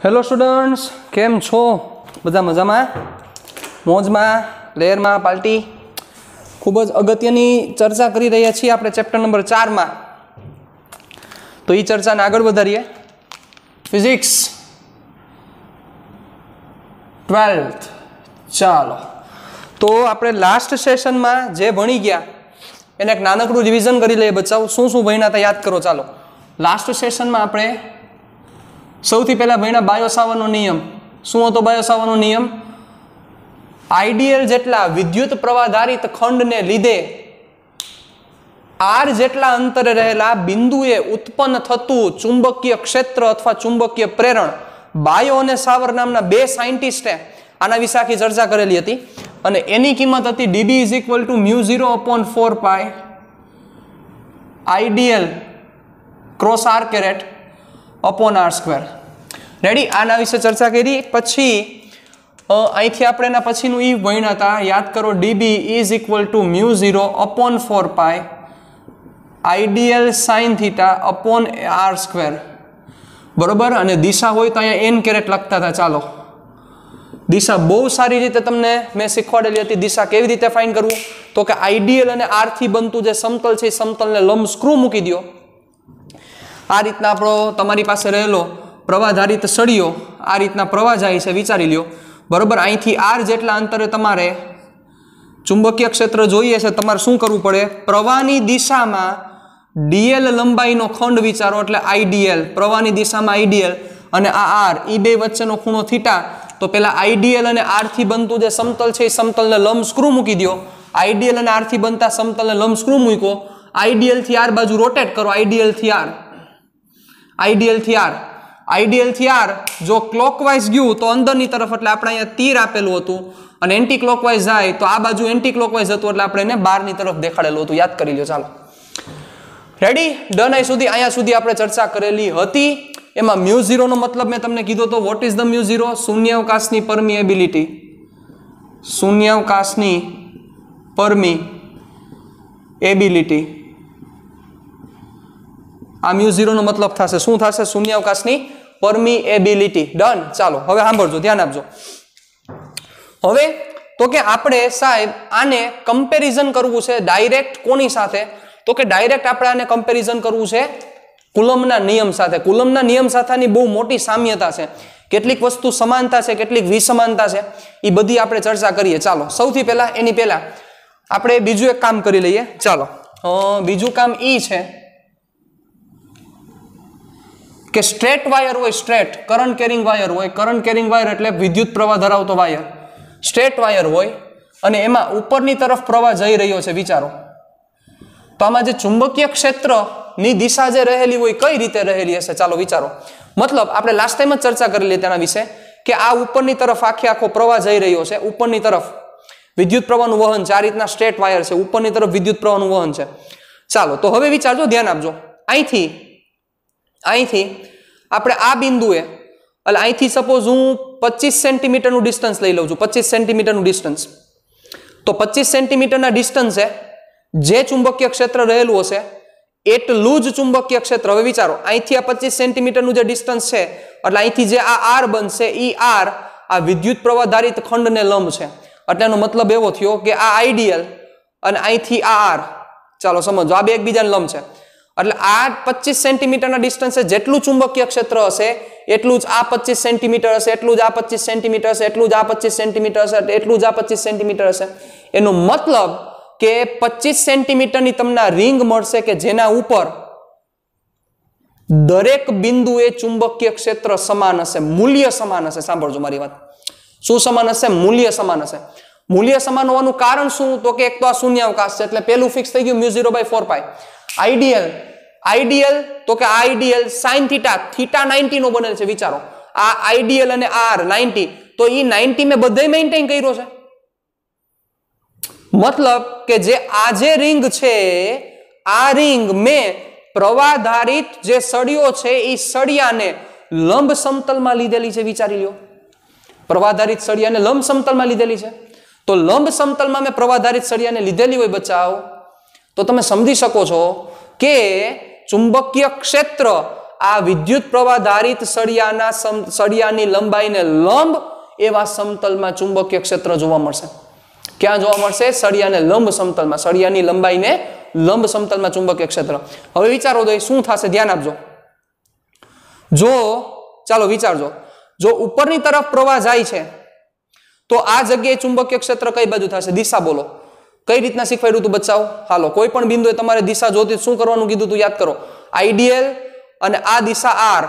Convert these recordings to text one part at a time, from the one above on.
Hello students, केम छो? बधा मजा में, मौज में, लहर में, पार्टी। खूब ज अगत्यनी चर्चा करी रह्या छीए आपणे चेप्टर नंबर 4 में। तो ये चर्चा ने आगळ वधारीए। Physics 12th। चलो, तो आपणे लास्ट सेशन में जे भणी गया एने एक नानकड़ू रिविजन करी लईए बच्चाओ। शुं शुं भण्या ता याद करो। चालो, लास्ट सेशन में आपणे सौथी पहला भण्या बायो-सावर्तनो नियम। शुं हतो बायो-सावर्तनो नियम? आइडियल जेटला विद्युत प्रवाहधारित खंड ने लीधे आर जेटला अंतरे रहेला बिंदुए उत्पन्न थतुं चुंबकीय क्षेत्र अथवा चुंबकीय प्रेरण बायो अने सावर नामना बे साइंटिस्टे आना विषे आखी चर्चा करेली हती अने एनी किंमत हती dB = μ0/4 pi I D L cross R caret upon R square. Ready? आना विषे चर्चा करी। पछी અહીંથી આપણે એના પછીનું ઈ ભણ્યા હતા, યાદ કરો। dB = μ0/4 pi I D L sin θ upon r square, બરોબર। અને દિશા હોય તો અહીંયા n કેરેટ લખતા હતા। ચાલો, દિશા બહુ સારી રીતે તમને મેં શીખવાડેલી હતી। દિશા કેવી રીતે ફાઇન્ડ કરવું? તો કે આઈડિયલ અને r થી બનતું જે સમતલ છે એ સમતલને લંબ સ્ક્રૂ મૂકી દો। આ રીતના આપણો તમારી પાસે રહેલો પ્રવાહધારિત સળિયો આ રીતના પ્રવાહ જાય છે, વિચારી લ્યો, બરોબર। અહીંથી આર જેટલા અંતરે તમારે ચુંબકીય ક્ષેત્ર જોઈએ છે। તમારે શું કરવું પડે? પ્રવાહની દિશામાં ડીએલ લંબાઈનો ખંડ વિચારો, એટલે આઈડીએલ। પ્રવાહની દિશામાં આઈડીએલ અને આ આર, એ બે વચ્ચેનો ખૂણો થીટા। તો પેલા આઈડીએલ અને આર થી બનતું જે સમતલ છે એ સમતલને લંબ સ્ક્રૂ મૂકી દો। આઈડીએલ અને આર થી બનતા સમતલને લંબ સ્ક્રૂ મૂકો। આઈડીએલ થી આર બાજુ રોટેટ કરો। આઈડીએલ થી આર, આઈડીએલ થી આર, આઈડીએલ થી આર જો ક્લોકવાઇઝ ગયું તો અંદરની તરફ, એટલે આપણે અહીંયા તીર આપેલું હતું, અને એન્ટી ક્લોકવાઇઝ જાય તો આ બાજુ એન્ટી ક્લોકવાઇઝ હતું, એટલે આપણે એને બહારની તરફ દેખાડેલું હતું। યાદ કરી લો। ચાલો, રેડી? ડન? અહીંયા સુધી આપણે ચર્ચા કરેલી હતી। એમાં μ0 નો મતલબ મેં તમને કીધો તો વોટ ઇઝ ધ μ0? શૂન્યાવકાશની પરમિએબિલિટી, શૂન્યાવકાશની પરમિએબિલિટી। આ μ0 નો મતલબ થશે। શું થશે? શૂન્યાવકાશની પરમિએબિલિટી। ડન? ચાલો, હવે સાંભળજો, ધ્યાન આપજો। હવે તો કે આપણે સાહેબ આને કમ્પેરિઝન કરવું છે ડાયરેક્ટ કોની સાથે? તો કે ડાયરેક્ટ આપણે આને કમ્પેરિઝન કરવું છે કુલમ્બના નિયમ સાથે। કુલમ્બના નિયમ સાથેની બહુ મોટી સામ્યતા છે, કેટલીક વસ્તુ સમાનતા છે, કેટલીક વિસમાનતા છે, એ બધી આપણે ચર્ચા કરીએ। ચાલો, સૌથી પહેલા એની પહેલા આપણે બીજું એક કામ કરી લઈએ। ચાલો, બીજું કામ ઈ છે કે સ્ટ્રેટ વાયર હોય, સ્ટ્રેટ કરંટ કેરિંગ વાયર હોય, કરંટ કેરિંગ વાયર એટલે વિદ્યુત પ્રવાહ ધરાવતો વાયર, સ્ટ્રેટ વાયર હોય અને એમાં ઉપરની તરફ પ્રવાહ જઈ રહ્યો છે, વિચારો। તો આમાં જે ચુંબકીય ક્ષેત્રની દિશા જે રહેલી હોય કઈ રીતે રહેલી હશે? ચાલો વિચારો। મતલબ આપણે લાસ્ટ ટાઈમ જ ચર્ચા કરેલી તેના વિશે કે આ ઉપરની તરફ આખો પ્રવાહ જઈ રહ્યો છે, ઉપરની તરફ વિદ્યુત પ્રવાહનું વહન છે। આ રીતના સ્ટ્રેટ વાયર છે, ઉપરની તરફ વિદ્યુત પ્રવાહનું વહન છે। ચાલો, તો હવે વિચારજો, ધ્યાન આપજો। અહીંથી આપણે આ બિંદુએ, એટલે અહીંથી સપોઝ હું 25 સેન્ટીમીટરનું ડિસ્ટન્સ લઈ લઉં છું, 25 સેન્ટીમીટરનું ડિસ્ટન્સ। તો 25 સેન્ટીમીટરના ડિસ્ટન્સે જે ચુંબકીય ક્ષેત્ર રહેલું હશે એટલું જ ચુંબકીય ક્ષેત્ર, હવે વિચારો, અહીંથી આ 25 સેન્ટીમીટરનું જે ડિસ્ટન્સ છે, એટલે અહીંથી જે આ આર બનશે એ આર આ વિદ્યુત પ્રવાહધારિત ખંડને લંબ છે। એટલે એનો મતલબ એવો થયો કે આ આઈડિયલ અને અહીંથી આ આર, ચાલો સમજો, આ બે એકબીજાને લંબ છે। એટલે આ 25 સેન્ટીમીટરના ડિસ્ટન્સે જેટલું ચુંબકીય ક્ષેત્ર હશે એટલું જ આ 25 સેન્ટીમીટર હશે, એટલું જ આ 25 સેન્ટીમીટર હશે, એટલું જ આ 25 સેન્ટીમીટર હશે, એટલું જ આ 25 સેન્ટીમીટર હશે। એનો મતલબ કે 25 સેન્ટીમીટરની તમને રિંગ મળશે કે જેના ઉપર દરેક બિંદુએ ચુંબકીય ક્ષેત્ર સમાન હશે, મૂલ્ય સમાન હશે। સાંભળજો મારી વાત, શું સમાન હશે? મૂલ્ય સમાન હશે। મૂલ્ય સમાન હોવાનું કારણ શું? તો કે એક તો આ શૂન્યાવકાશ છે, એટલે પેલું ફિક્સ થઈ ગયું μ0/4 પાઈ આઈડિયલ। આઈડિયલ તો કે આઈડિયલ sin θ, θ 90 નો બનેલ છે, વિચારો। આ આઈડિયલ અને આર 90, તો એ 90 મેં બધે મેન્ટેન કર્યો છે। મતલબ કે જે આ જે રિંગ છે, આ રિંગ મેં પ્રવાહધારિત જે સળિયો છે એ સળિયાને લંબ સમતલમાં લીધેલી છે, વિચારી લ્યો। પ્રવાહધારિત સળિયાને લંબ સમતલમાં લીધેલી છે। તો લંબ સમતલમાં મેં પ્રવાહધારિત સળિયાને લીધેલી હોય બચાવ, તો તમે સમજી શકો છો કે ચુંબકીય ક્ષેત્ર આ વિદ્યુત પ્રવાહ ધારિત સળિયાની લંબાઈને લંબ એવા સમતલમાં ચુંબકીય ક્ષેત્ર જોવા મળશે. ક્યાં જોવા મળશે? સળિયાને લંબ સમતલમાં, સળિયાની લંબાઈને લંબ સમતલમાં ચુંબકીય ક્ષેત્ર. હવે વિચારો તો શું થશે, ધ્યાન આપજો. ચાલો વિચારજો, જો ઉપરની તરફ પ્રવાહ જાય છે તો આ જગ્યાએ ચુંબકીય ક્ષેત્ર કઈ બાજુ થશે? દિશા બોલો. કઈ રીતના શીખવાડ્યું હતું બચાવો? હાલો, કોઈ પણ બિંદુએ તમારે દિશા જોતી શું કરવાનું કીધું હતું? યાદ કરો. આઈડિયલ અને આ દિશા આર.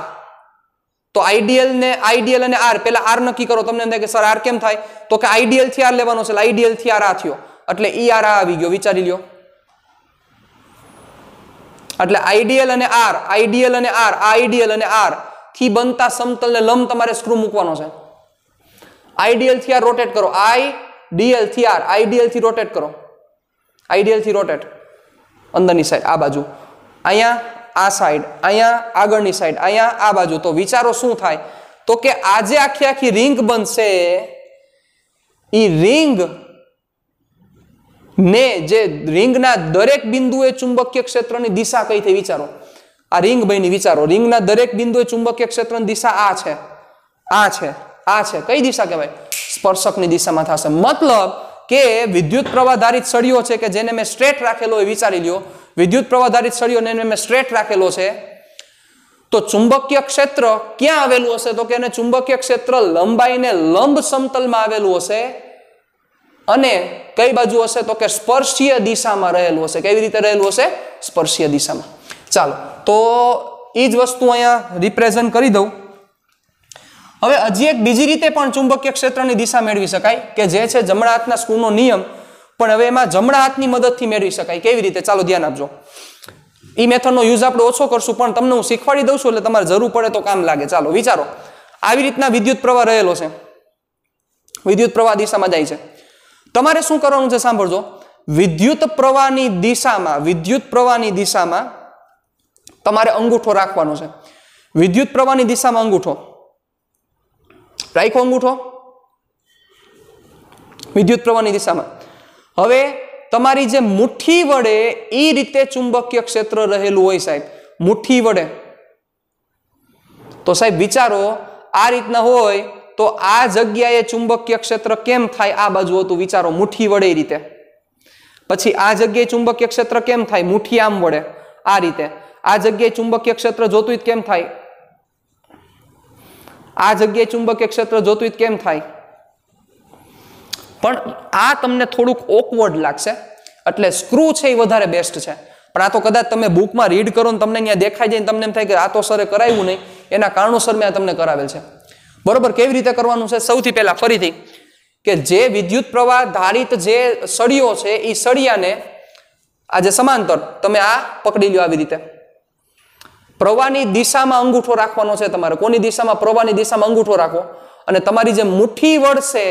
તો આઈડિયલ અને આર, પેલા આર નક્કી કરો. તમને એમ થાય કે સર આર કેમ થાય? તો કે આઈડિયલ થી આર લેવાનો છે, આઈડિયલ થી આર આ થયો, એટલે ઈ આર આ આવી ગયો. વિચારી લ્યો. એટલે આઈડિયલ અને આર, આઈડિયલ અને આર, આઈડિયલ અને આર થી બનતા સમતલને લંબ તમારે સ્ક્રૂ મૂકવાનો છે. આઈડિયલ થી આર રોટેટ કરો, આઈડિયલ થી આર, આઈડિયલ થી રોટેટ કરો, આઈડિયલ થી રોટેટ અંદરની સાઈડ આ બાજુ, અહીંયા આ સાઈડ, અહીંયા આગળની સાઈડ, અહીંયા આ બાજુ. તો વિચારો શું થાય? તો કે આજે આખી આખી રિંગ બનશે. ઈ રિંગ ને જે રિંગના દરેક બિંદુએ ચુંબકીય ક્ષેત્રની દિશા કઈ થઈ? વિચારો. આ રિંગ બની, વિચારો. રિંગના દરેક બિંદુએ ચુંબકીય ક્ષેત્રની દિશા આ છે, આ છે, આ છે. કઈ દિશા કહેવાય? સ્પર્શકની દિશામાં થશે. મતલબ કે વિદ્યુત પ્રવાહ ધારિત સળિયો છે કે જેને મેં સ્ટ્રેટ રાખેલો હોય, વિચારી લ્યો. વિદ્યુત પ્રવાહ ધારિત સળિયોને મેં સ્ટ્રેટ રાખેલો છે, તો ચુંબકીય ક્ષેત્ર ક્યાં આવેલું હશે? તો કે એને ચુંબકીય ક્ષેત્ર લંબાઈને લંબ સમતલમાં આવેલું હશે. અને કઈ બાજુ હશે? તો કે સ્પર્શીય દિશામાં રહેલું હશે. કેવી રીતે રહેલું હશે? સ્પર્શીય દિશામાં. ચાલો, તો એ જ વસ્તુ અહીંયા રિપ્રેઝન્ટ કરી દઉં. હવે હજી એક બીજી રીતે પણ ચુંબકીય ક્ષેત્રની દિશા મેળવી શકાય, કે જે છે જમણા હાથના સ્ક્રૂનો નિયમ, પણ હવે એમાં જમણા હાથની મદદથી મેળવી શકાય. કેવી રીતે? ચાલો ધ્યાન આપજો. એ મેથડનો યુઝ આપણે ઓછો કરશું, પણ તમને હું શીખવાડી દઉં છું એટલે તમારે જરૂર પડે તો કામ લાગે. ચાલો વિચારો, આવી રીતના વિદ્યુત પ્રવાહ રહેલો છે, વિદ્યુત પ્રવાહ દિશામાં જાય છે. તમારે શું કરવાનું છે? સાંભળજો. વિદ્યુત પ્રવાહની દિશામાં તમારે અંગૂઠો રાખવાનો છે. વિદ્યુત પ્રવાહની દિશામાં અંગૂઠો રાખ્યો, અંગૂઠો વિદ્યુત પ્રવાહની દિશામાં. હવે તમારી જે મુઠ્ઠી વડે એ રીતે ચુંબકીય ક્ષેત્ર રહેલું હોય સાહેબ, મુઠ્ઠી વડે. તો સાહેબ વિચારો, આ રીતના હોય તો આ જગ્યાએ ચુંબકીય ક્ષેત્ર કેમ થાય? આ બાજુ હતું. વિચારો, મુઠ્ઠી વડે એ રીતે. પછી આ જગ્યાએ ચુંબકીય ક્ષેત્ર કેમ થાય? મુઠ્ઠી આમ વડે આ રીતે. આ જગ્યાએ ચુંબકીય ક્ષેત્ર જોતું કેમ થાય? આ જગ્યાએ ચુંબકીય ક્ષેત્ર જોતું કેમ થાય? પણ આ તમને થોડુંક ઓકવર્ડ લાગશે, એટલે સ્ક્રૂ છે એ વધારે બેસ્ટ છે. પણ આ તો કદાચ તમે બુકમાં રીડ કરો ને તમને ત્યાં દેખાઈ જાય, તમને એમ થાય કે આ તો સરે કરાવ્યું નહીં, એના કારણોસર મેં આ તમને કરાવેલ છે. બરોબર? કેવી રીતે કરવાનું છે? સૌથી પહેલા ફરીથી, કે જે વિદ્યુત પ્રવાહ ધારિત જે સળિયો છે એ સળિયાને આ જે સમાંતર તમે આ પકડી લ્યો આવી રીતે. પ્રવાહની દિશામાં અંગૂઠો રાખવાનો છે તમારે. કોની દિશામાં? પ્રવાહની દિશામાં અંગૂઠો રાખો. અને તમારી જે મુઠ્ઠી વળશે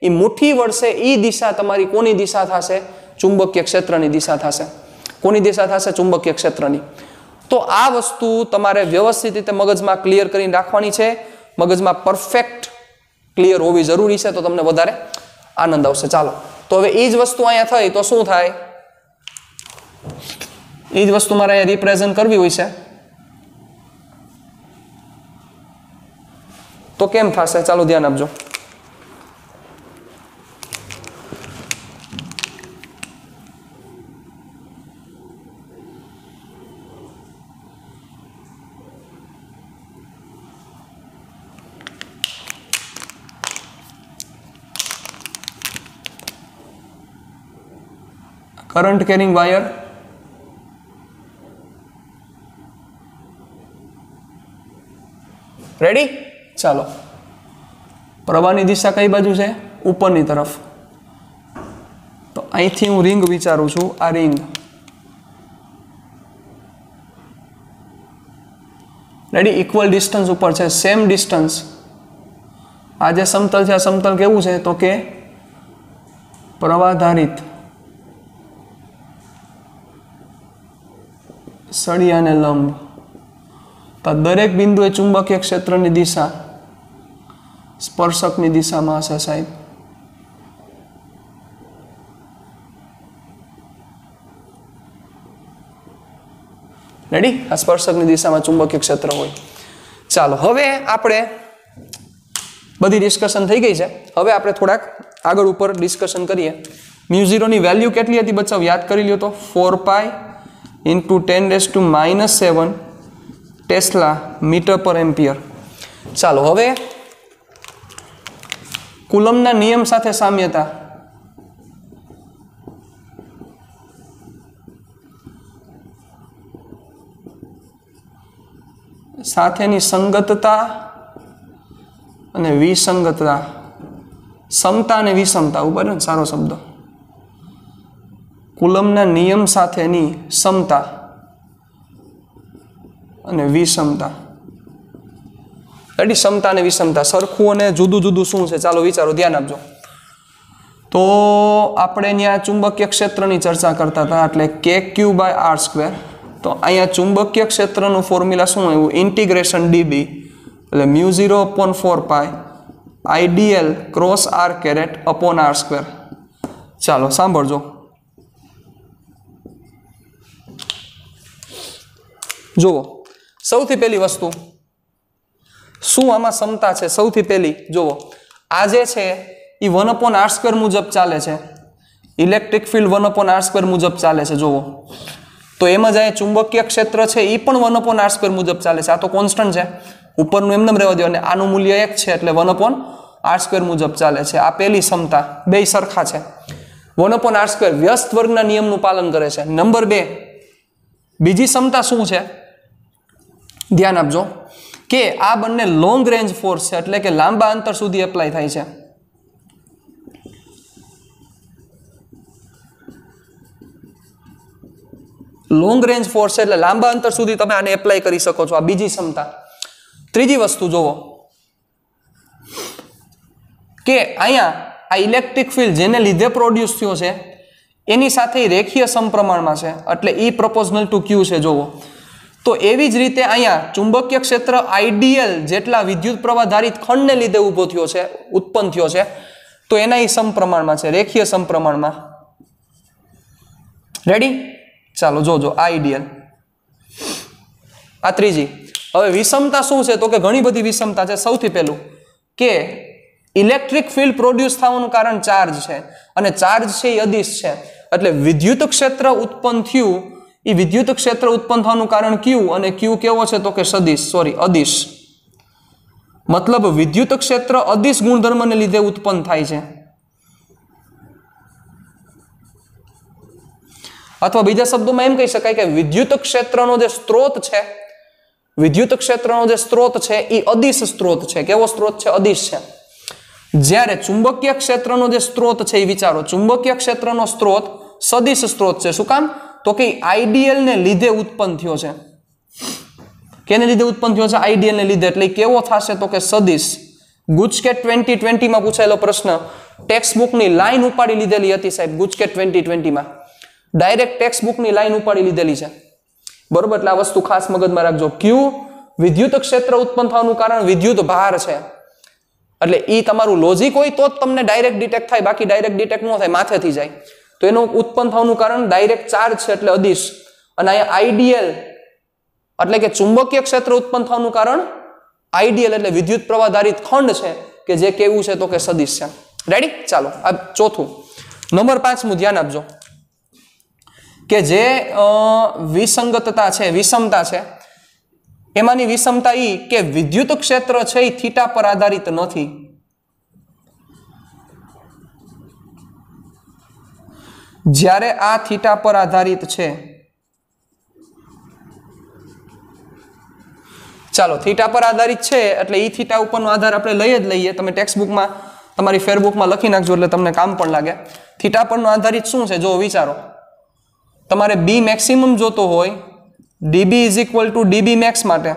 એ મુઠ્ઠી વળશે એ દિશા તમારી કોની દિશા થશે? ચુંબકીય ક્ષેત્રની દિશા થશે. કોની દિશા થશે? ચુંબકીય ક્ષેત્રની. તો આ વસ્તુ તમારે વ્યવસ્થિત રીતે મગજમાં ક્લિયર કરીને રાખવાની છે. મગજમાં પરફેક્ટ ક્લિયર હોવી જરૂરી છે, તો તમને વધારે આનંદ આવશે. ચાલો, તો હવે એ જ વસ્તુ અહીંયા થઈ તો શું થાય? એ જ વસ્તુ મારે અહીંયા રિપ્રેઝન્ટ કરવી હોય છે તો કેમ થશે? ચાલો ધ્યાન આપજો. Current carrying wire, ready? ચાલો, પ્રવાહની દિશા કઈ બાજુ છે? ઉપરની તરફ. તો અહીંથી હું રિંગ વિચારું છું. આ રિંગ રેડી, ઇક્વલ ડિસ્ટન્સ ઉપર છે, સેમ ડિસ્ટન્સ. આ જે સમતલ છે, આ સમતલ કેવું છે? તો કે પ્રવાધારિત સળિયાને લંબ. તો દરેક બિંદુએ ચુંબકીય ક્ષેત્રની દિશા સ્પર્શકની દિશામાં હશે સાહેબ. રેડી? આ સ્પર્શકની દિશામાં ચુંબકીય ક્ષેત્ર હોય. ચાલો હવે આપણે બધી ડિસ્કશન થઈ ગઈ છે. હવે આપણે થોડાક આગળ ઉપર ડિસ્કશન કરીએ. μ0 ની વેલ્યુ કેટલી હતી બચ્ચાઓ? યાદ કરી લ્યો તો 4 પાઈ ઇન્ટુ 10⁻⁷ ટેસ્લા મીટર પર એમ્પિયર. ચાલો હવે કુલમના નિયમ સાથે સામ્યતા. સાથેની સંગતતા અને વિસંગતતા. સમતા અને વિષમતા ઉપર ને સારો શબ્દ. કુલમના નિયમ સાથેની સમતા અને વિષમતા. રેડી? સમતા અને વિષમતા સરખું અને જુદું જુદું શું છે? ચાલો વિચારો, ધ્યાન આપજો. તો આપણે ત્યાં ચુંબકીય ક્ષેત્રની ચર્ચા કરતા હતા, એટલે KQ/r². તો અહીંયા ચુંબકીય ક્ષેત્રનું ફોર્મ્યુલા શું આવ્યું? ઇન્ટિગ્રેશન dB એટલે μ0/4 IDL ક્રોસ r/r². ચાલો સાંભળજો. જુઓ, સૌથી પહેલી વસ્તુ શું આમાં સમતા છે? સૌથી પહેલી જુઓ, આ જે છે એ 1/r² મુજબ ચાલે છે. ઇલેક્ટ્રિક ફિલ્ડ 1/r² મુજબ ચાલે છે. જુઓ તો એમ જ અહીંયા ચુંબકીય ક્ષેત્ર છે એ પણ 1/r² મુજબ ચાલે છે. આ તો કોન્સ્ટન્ટ છે, ઉપરનું એમને રહેવા દો, અને આનું મૂલ્ય 1 છે એટલે 1/r² મુજબ ચાલે છે. આ પહેલી સમતા, બે સરખા છે. 1/r² વ્યસ્ત વર્ગના નિયમનું પાલન કરે છે. નંબર 2, બીજી સમતા શું છે? ધ્યાન આપજો કે આ બંને લોંગ રેન્જ ફોર્સ છે, એટલે કે લાંબા અંતર સુધી એપ્લાય થાય છે. લોંગ રેન્જ ફોર્સ છે એટલે લાંબા અંતર સુધી તમે આને એપ્લાય કરી શકો છો. આ બીજી ક્ષમતા. ત્રીજી વસ્તુ જોવો કે અહીંયા આ ઇલેક્ટ્રિક ફિલ્ડ જેને લીધે પ્રોડ્યુસ થયો છે એની સાથે રેખીય સમપ્રમાણમાં છે, એટલે E પ્રોપોર્શનલ ટુ Q છે. જોવો તો એવી જ રીતે અહીંયા ચુંબકીય ક્ષેત્ર આઈડીએલ જેટલા વિદ્યુત પ્રવાહ ધારિત ખંડને લીધે ઊભો થયો છે, ઉત્પન્ન થયો છે, તો એના એ સમપ્રમાણમાં છે, રેખીય સમપ્રમાણમાં. રેડી? ચાલો જોજો, આઈડીએલ. આ ત્રીજી. હવે વિષમતા શું છે? તો કે ઘણી બધી વિષમતા છે. સૌથી પહેલું કે ઇલેક્ટ્રિક ફિલ્ડ પ્રોડ્યુસ થવાનું કારણ ચાર્જ છે, અને ચાર્જ છે એ અદિશ છે, એટલે વિદ્યુત ક્ષેત્ર ઉત્પન્ન થયું એ વિદ્યુત ક્ષેત્ર ઉત્પન્ન થવાનું કારણ Q, અને Q કેવો છે? તો કે સદિશ, અદિશ. મતલબ વિદ્યુત ક્ષેત્ર અદિશ ગુણધર્મને લીધે ઉત્પન્ન થાય છે. અથવા બીજા શબ્દોમાં એમ કહી શકાય કે વિદ્યુત ક્ષેત્રનો જે સ્ત્રોત છે, વિદ્યુત ક્ષેત્રનો જે સ્ત્રોત છે એ અદિશ સ્ત્રોત છે. કેવો સ્ત્રોત છે? અદિશ છે. જ્યારે ચુંબકીય ક્ષેત્રનો જે સ્ત્રોત છે એ વિચારો, ચુંબકીય ક્ષેત્રનો સ્ત્રોત સદિશ સ્ત્રોત છે. શું કામ? તો કે આઈડીએલ ને લીધે ઉત્પન્ન થયો છે. કેને લીધે ઉત્પન્ન થયો છે? આઈડીએલ ને લીધે. એટલે કેવો થશે? તો કે સદિશ. ગુજકેટ 2020 માં પૂછાયેલો પ્રશ્ન, ટેક્સ્ટ બુકની લાઈન ઉપાડી લીધેલી હતી સાહેબ. ગુજકેટ 2020 માં ડાયરેક્ટ ટેક્સ્ટ બુકની લાઈન ઉપાડી લીધેલી છે. બરોબર? એટલે આ વસ્તુ ખાસ મગજમાં રાખજો. Q વિદ્યુત ક્ષેત્ર ઉત્પન્ન થવાનું કારણ વિદ્યુત ભાર છે, એટલે એ તમારું લોજિક હોય તો જ તમને ડાયરેક્ટ ડિટેક્ટ થાય, બાકી ડાયરેક્ટ ડિટેક્ટ ન થાય, માથેથી જાય. તો એનું ઉત્પન્ન થવાનું કારણ ડાયરેક્ટ ચાર્જ છે, એટલે અદિશ. અને અહીંયા આઈડીએલ એટલે કે ચુંબકીય ક્ષેત્ર ઉત્પન્ન થવાનું કારણ આઈડીએલ એટલે વિદ્યુત પ્રવાહ ધારિત ખંડ છે, કે જે કેવું છે? તો કે સદિશ છે. રેડી? ચાલો આ ચોથું. નંબર 5 ધ્યાન આપજો કે જે વિસંગતતા છે, વિષમતા છે, એમાંની વિષમતા એ કે વિદ્યુત ક્ષેત્ર છે એ થીટા પર આધારિત નથી. જ્યારે આ થીટા પર આધારિત છે, ચાલો થીટા પર આધારિત છે એટલે ઈ થીટા ઉપરનો આધાર આપણે લઈ જ લઈએ. તમે ટેક્સ્ટ બુકમાં તમારી ફેરબુકમાં લખી નાખજો એટલે તમને કામ પણ લાગે. થીટા પરનો આધારિત શું છે? જો વિચારો, તમારે બી મેક્સિમમ જોતો હોય, dB = dB max માટે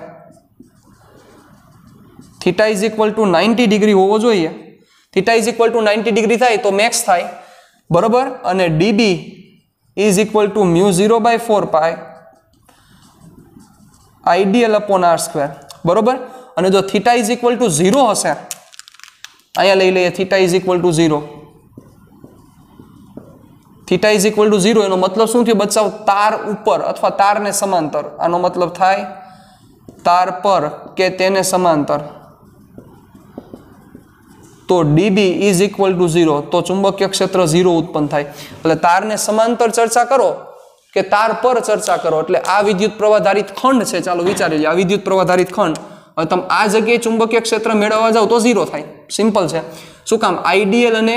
થીટા = 90 ડિગ્રી હોવો જોઈએ. થીટા = 90 ડિગ્રી થાય તો મેક્સ થાય, બરોબર? અને dB = μ0/4 IDL/r², બરોબર? અને જો થીટા = 0 હશે, અહીંયા લઈ લઈએ theta = 0, theta is equal two 0 એનો મતલબ શું થયો બચ્ચાઓ? તાર ઉપર અથવા તારને સમાંતર. આનો મતલબ થાય તાર પર કે તેને સમાંતર. તો ડીબી ઇઝ ઇક્વલ ટુ 0, તો ચુંબકીય ક્ષેત્ર 0 ઉત્પન્ન થાય. એટલે તારને સમાંતર ચર્ચા કરો કે તાર પર ચર્ચા કરો, એટલે આ વિદ્યુત પ્રવાહ ધારિત ખંડ છે. ચાલો વિચારી લઈએ, આ વિદ્યુત પ્રવાહ ધારિત ખંડ. હવે તમે આ જગ્યાએ ચુંબકીય ક્ષેત્ર મેળવવા જાવ તો 0 થાય. સિમ્પલ છે. શું કામ? આઈડીએલ અને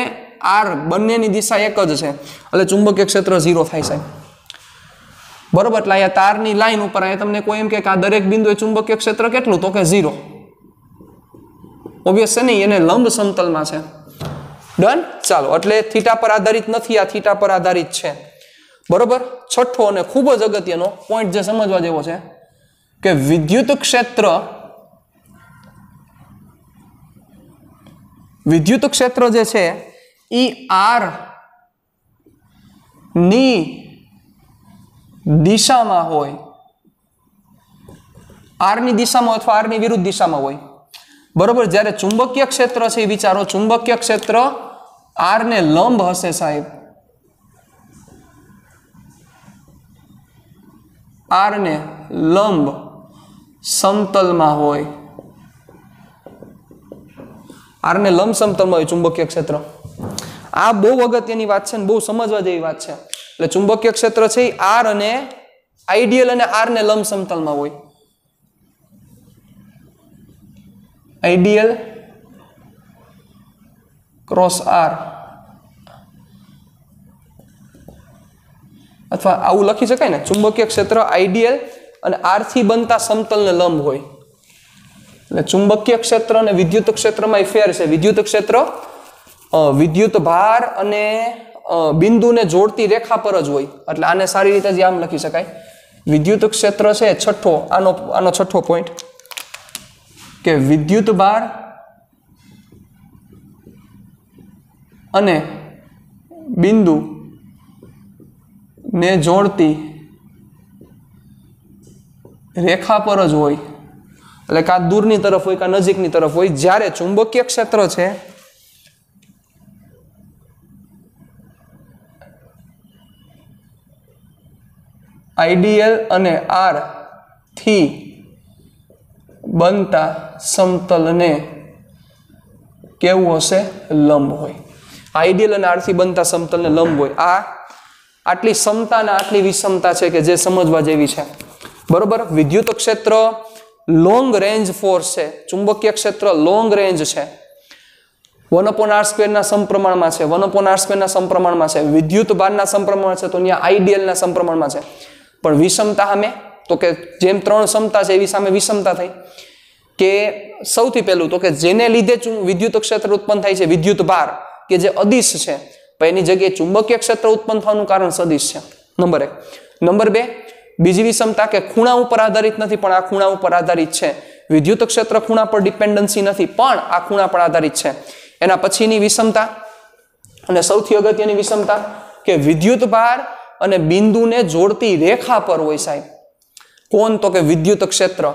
આર બંનેની દિશા એક જ છે, એટલે ચુંબકીય ક્ષેત્ર 0 થાય સાહેબ. બરોબર. એટલે અહીંયા તારની લાઈન ઉપર અહીંયા તમને કોઈ એમ કે આ દરેક બિંદુએ ચુંબકીય ક્ષેત્ર કેટલું? તો કે 0. ઓબ્વિયસ છે નહીં, એને લંબ સમતલમાં છે. ડન. ચાલો, એટલે થીટા પર આધારિત નથી, આ થીટા પર આધારિત છે. બરોબર. છઠ્ઠો અને ખૂબ જ અગત્યનો પોઈન્ટ જે સમજવા જેવો છે કે વિદ્યુત ક્ષેત્ર જે છે ઈ આર ની દિશામાં હોય, આર ની દિશામાં અથવા આર ની વિરુદ્ધ દિશામાં હોય. બરોબર. જ્યારે ચુંબકીય ક્ષેત્ર છે એ વિચારો, ચુંબકીય ક્ષેત્ર આર ને લંબ હશે સાહેબ, આર ને લંબ સમતલમાં હોય. આર ને લંબ સમતલમાં હોય ચુંબકીય ક્ષેત્ર. આ બહુ અગત્યની વાત છે ને બહુ સમજવા જેવી વાત છે. એટલે ચુંબકીય ક્ષેત્ર છે એ આર અને આઈડિયલ અને આર ને લંબ સમતલમાં હોય. આઈડિયલ ક્રોસ આર, અથવા આવું લખી શકાય ને, ચુંબકીય ક્ષેત્ર આઈડિયલ અને આર થી બનતા સમતલને લંબ હોય. એટલે ચુંબકીય ક્ષેત્ર અને વિદ્યુત ક્ષેત્રમાં ફેર છે. વિદ્યુત ક્ષેત્ર વિદ્યુત ભાર અને બિંદુને જોડતી રેખા પર જ હોય. એટલે આને સારી રીતે જ આમ લખી શકાય. વિદ્યુત ક્ષેત્ર છે છઠ્ઠો, આનો છઠ્ઠો પોઈન્ટ કે વિદ્યુત ભાર અને બિંદુ ને જોડતી રેખા પર જ હોય. એટલે કા દૂરની તરફ હોય કા નજીકની તરફ હોય. જ્યારે ચુંબકીય ક્ષેત્ર છે આઈડીએલ અને આર થી બનતા સમતલને કેવું હશે? લંબ હોય. આઈડીએલ અને આર થી બનતા સમતલને લંબ હોય. આ આટલી સમતા અને આટલી વિષમતા છે કે જે સમજવા જેવી છે. બરોબર. વિદ્યુત ક્ષેત્ર લોંગ રેન્જ ફોર્સ છે, ચુંબકીય ક્ષેત્ર લોંગ રેન્જ છે. 1/r² ના સમપ્રમાણમાં છે, 1/r² ના સમપ્રમાણમાં છે. વિદ્યુત ભારના સમપ્રમાણમાં છે તો ત્યાં આઈડીએલ ના સમપ્રમાણમાં છે. પણ વિષમતા સામે તો કે જેમ 3 સમતા છે એવી સામે વિષમતા થઈ કે સૌથી પહેલું તો કે જેને લીધે વિદ્યુત ક્ષેત્ર ઉત્પન્ન થાય છે વિદ્યુત ભાર કે જે અદિશ છે, એની જગ્યાએ ચુંબકીય ક્ષેત્ર ઉત્પન્ન થવાનું કારણ સદિશ છે. નંબર 1. નંબર 2, બીજી વિષમતા કે ખૂણા ઉપર આધારિત નથી પણ આ ખૂણા ઉપર આધારિત છે. વિદ્યુત ક્ષેત્ર ખૂણા પર ડિપેન્ડન્સી નથી પણ આ ખૂણા પર આધારિત છે. એના પછીની વિષમતા અને સૌથી અગત્યની વિષમતા કે વિદ્યુત ભાર અને બિંદુને જોડતી રેખા પર હોય સાહેબ. કોણ? તો કે વિદ્યુત ક્ષેત્ર.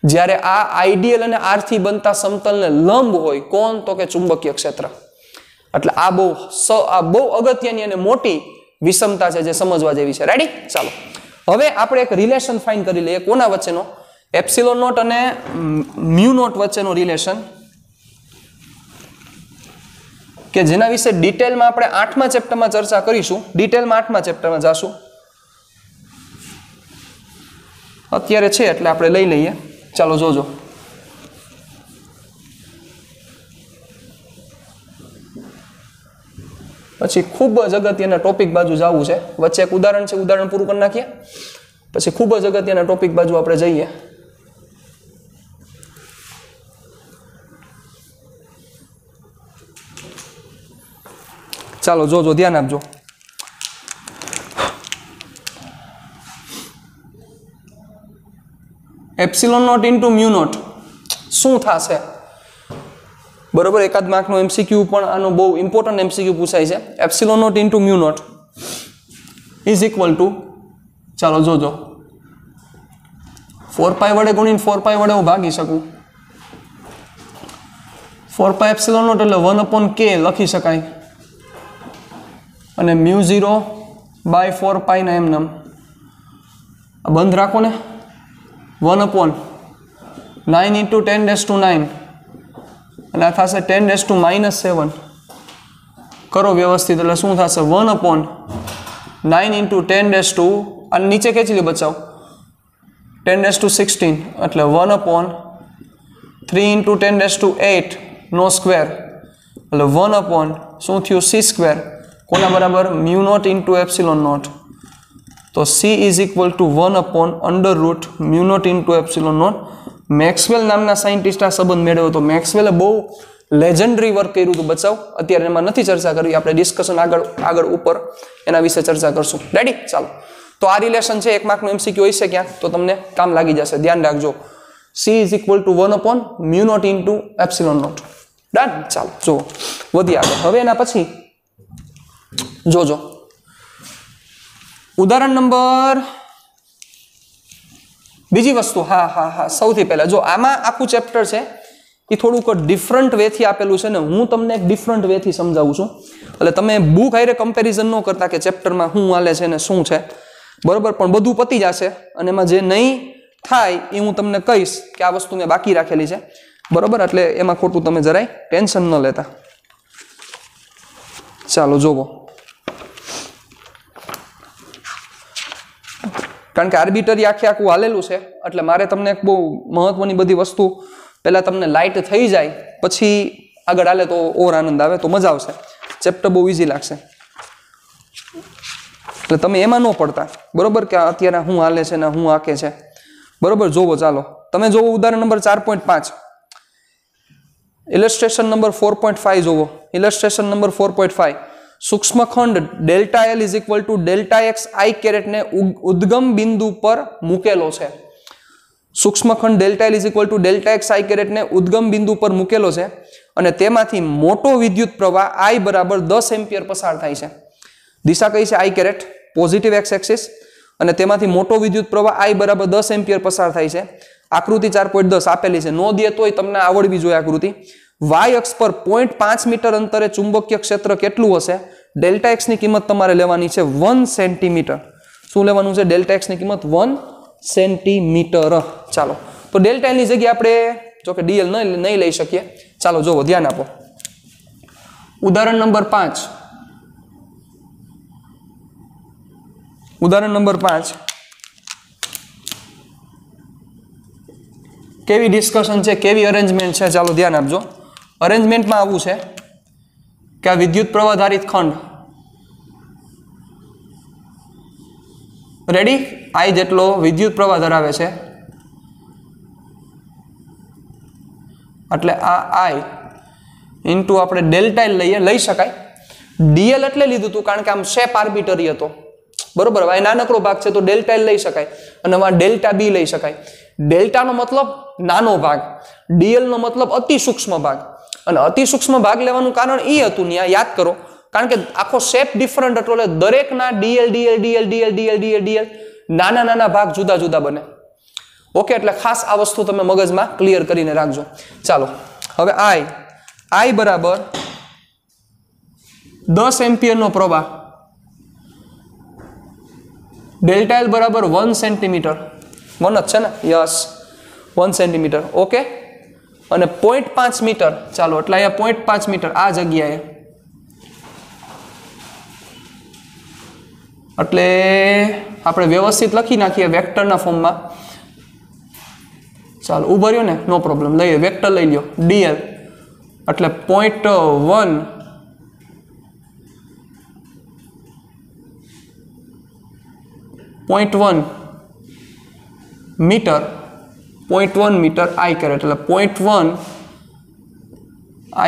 જ્યારે આ આઈડીએલ અને આર થી બનતા સમતલને લંબ હોય. કોણ? તો કે ચુંબકીય ક્ષેત્ર. એટલે આ બહુ અગત્યની અને મોટી વિષમતા છે જે સમજવા જેવી છે. રેડી? ચાલો હવે આપણે એક રિલેશન ફાઇન્ડ કરી લઈએ. કોના વચ્ચેનો? એપ્સિલોન નોટ અને મ્યુ નોટ વચ્ચેનો રિલેશન, કે જેના વિશે ડિટેલમાં આપણે 8મા ચેપ્ટરમાં ચર્ચા કરીશું. ડિટેલમાં 8મા ચેપ્ટરમાં જાશું. અત્યારે છે એટલે આપણે લઈ લઈએ. ચાલો જોજો. પછી ખૂબ જ અગત્યના ટોપિક બાજુ જવું છે. વચ્ચે એક ઉદાહરણ છે, ઉદાહરણ પૂરું કરી નાખીએ પછી ખૂબ જ અગત્યના ટોપિક બાજુ આપણે જઈએ. ચાલો જોજો, ધ્યાન આપજો. Epsilon naught into mu naught શું થશે? બરોબર. એકાદ માર્કનો એમસીક્યુ પણ આનો બહુ ઇમ્પોર્ટન્ટ એમસીક્યુ પૂછાય છે. Epsilon naught into mu naught is equal to, ચાલો જોજો, 4π વડે ગુણીને 4π વડે હું ભાગી શકું. 4π એપ્સિલોન નોટ એટલે 1/k લખી શકાય. અને μ0/4π ના એમનેમ બંધ રાખો ને 1/9 × 10⁻⁹ અને આ થશે 10⁻⁻7 કરો વ્યવસ્થિત એટલે શું થશે 1/9 × 10 અને નીચે ખેંચી લે બચાવ 10⁻16 એટલે 1/3 × 10⁸ નો સ્ક્વેર એટલે 1/ શું થયું c², કોના બરાબર μ0 × ε0, તો c = 1/√μ0 × ε0. મેક્સવેલ નામના સાયન્ટિસ્ટ આ સંબંધ મેળવ્યો તો મેક્સવેલે બહુ લેજેન્ડરી વર્ક કર્યું હતું બચાવ, અત્યારે એમાં નથી ચર્ચા કરવી, આપણે ડિસ્કશન આગળ ઉપર એના વિશે ચર્ચા કરશું. રેડી? ચાલો, તો આ રિલેશન છે, 1 માર્કનું MCQ હશે ક્યાંક તો તમને કામ લાગી જશે, ધ્યાન રાખજો. c = 1/μ0 × ε0. ડન? ચાલો જુઓ વધી આગળ. હવે એના પછી જોજો ઉદાહરણ નંબર બીજી વસ્તુ. હા સૌથી પહેલા જો આમાં આખું ચેપ્ટર છે એ થોડુંક ડિફરન્ટ વેથી આપેલું છે ને હું તમને એક ડિફરન્ટ વેથી સમજાવું છું, એટલે તમે બુક હારે કમ્પેરિઝન ન કરતા કે ચેપ્ટરમાં શું હાલે છે ને શું છે, બરોબર? પણ બધું પતી જશે અને એમાં જે નહીં થાય એ હું તમને કહીશ કે આ વસ્તુ મેં બાકી રાખેલી છે, બરોબર? એટલે એમાં ખોટું તમે જરાય ટેન્શન ન લેતા. ચાલો જોવો, કારણ કે આર્બિટરી આખું હાલેલું છે એટલે મારે તમને એક બહુ મહત્વની બધી વસ્તુ પહેલા તમને લાઇટ થઈ જાય પછી આગળ હાલે તો ઓર આનંદ આવે, તો મજા આવશે, ચેપ્ટર બહુ ઇઝી લાગશે. એટલે તમે એમાં ન પડતા, બરોબર? કે અત્યારે શું હાલે છે ને શું આકે છે, બરોબર? જોવો ચાલો તમે જોવો ઉદાહરણ નંબર 4.5, ઇલસ્ટ્રેશન નંબર 4.5 જોવો. ઇલસ્ટ્રેશન નંબર 4.5, સૂક્ષ્મખંડ ΔL = Δxi ને ઉદ્ગમ બિંદુ પર મૂકેલો છે. સૂક્ષ્મખંડ ΔL = Δxi ને ઉદ્ગમ બિંદુ પર મૂકેલો છે અને તેમાંથી મોટો વિદ્યુત પ્રવાહ I = 10 એમ્પિયર પસાર થાય છે. દિશા કઈ છે? I caret, positive x axis, અને તેમાંથી મોટો વિદ્યુત પ્રવાહ I = 10 એમ્પિયર પસાર થાય છે. આકૃતિ 4.10 આપેલી છે, નો દે તોય તમને આવડવી જોઈએ આકૃતિ. y અક્ષ પર 0.5 મીટર અંતરે ચુંબકીય ક્ષેત્ર કેટલું હશે? Δx ની કિંમત તમારે લેવાની છે 1 સેન્ટીમીટર. શું લેવાનું છે? Δx ની કિંમત 1 સેન્ટીમીટર. ચાલો, તો Δl ની જગ્યાએ આપણે જો કે dl નહીં લઈ શકીએ. ચાલો જોવો, ધ્યાન આપો. ઉદાહરણ નંબર 5, ઉદાહરણ નંબર 5 કેવી ડિસ્કશન છે, કેવી અરેન્જમેન્ટ છે, ચાલો ધ્યાન આપજો. અરેન્જમેન્ટમાં આવું છે કે આ વિદ્યુત પ્રવાહ ધારિત ખંડ રેડી I જેટલો વિદ્યુત પ્રવાહ ધરાવે છે, એટલે આ I ઇન્ટુ આપણે Δl લઈ શકાય. dl એટલે લીધું હતું કારણ કે આમ શેપ આર્બિટરી હતો, બરોબર? હવે નાનકડો ભાગ છે તો Δl લઈ શકાય અને આમાં Δb લઈ શકાય. ડેલ્ટા નો મતલબ નાનો ભાગ, dl નો મતલબ અતિ સૂક્ષ્મ ભાગ, અને અતિ સૂક્ષ્મ ભાગ લેવાનું કારણ એ હતું ને યાદ કરો, કારણ કે આખો શેપ ડિફરન્ટ હતો એટલે દરેકના dl નાના ભાગ જુદા જુદા બને. ઓકે, એટલે ખાસ આ વસ્તુ તમે મગજમાં ક્લિયર કરીને રાખજો. ચાલો હવે I બરાબર 10 એમ્પિયરનો પ્રવાહ, Δl બરાબર 1 સેન્ટીમીટર, 1 જ છે ને? Yes, 1 centimetre. ઓકે, અને 0.5 મીટર, ચાલો એટલે અહીંયા 0.5 મીટર આ જગ્યાએ, એટલે આપણે વ્યવસ્થિત લખી નાખીએ વેક્ટરના ફોર્મમાં. ચાલો ઉભા રહ્યો ને, નો પ્રોબ્લેમ, લઈએ વેક્ટર લઈ લ્યો. dl એટલે 0.1 મીટર, 0.1 મીટર I કેરેટ, એટલે 0.1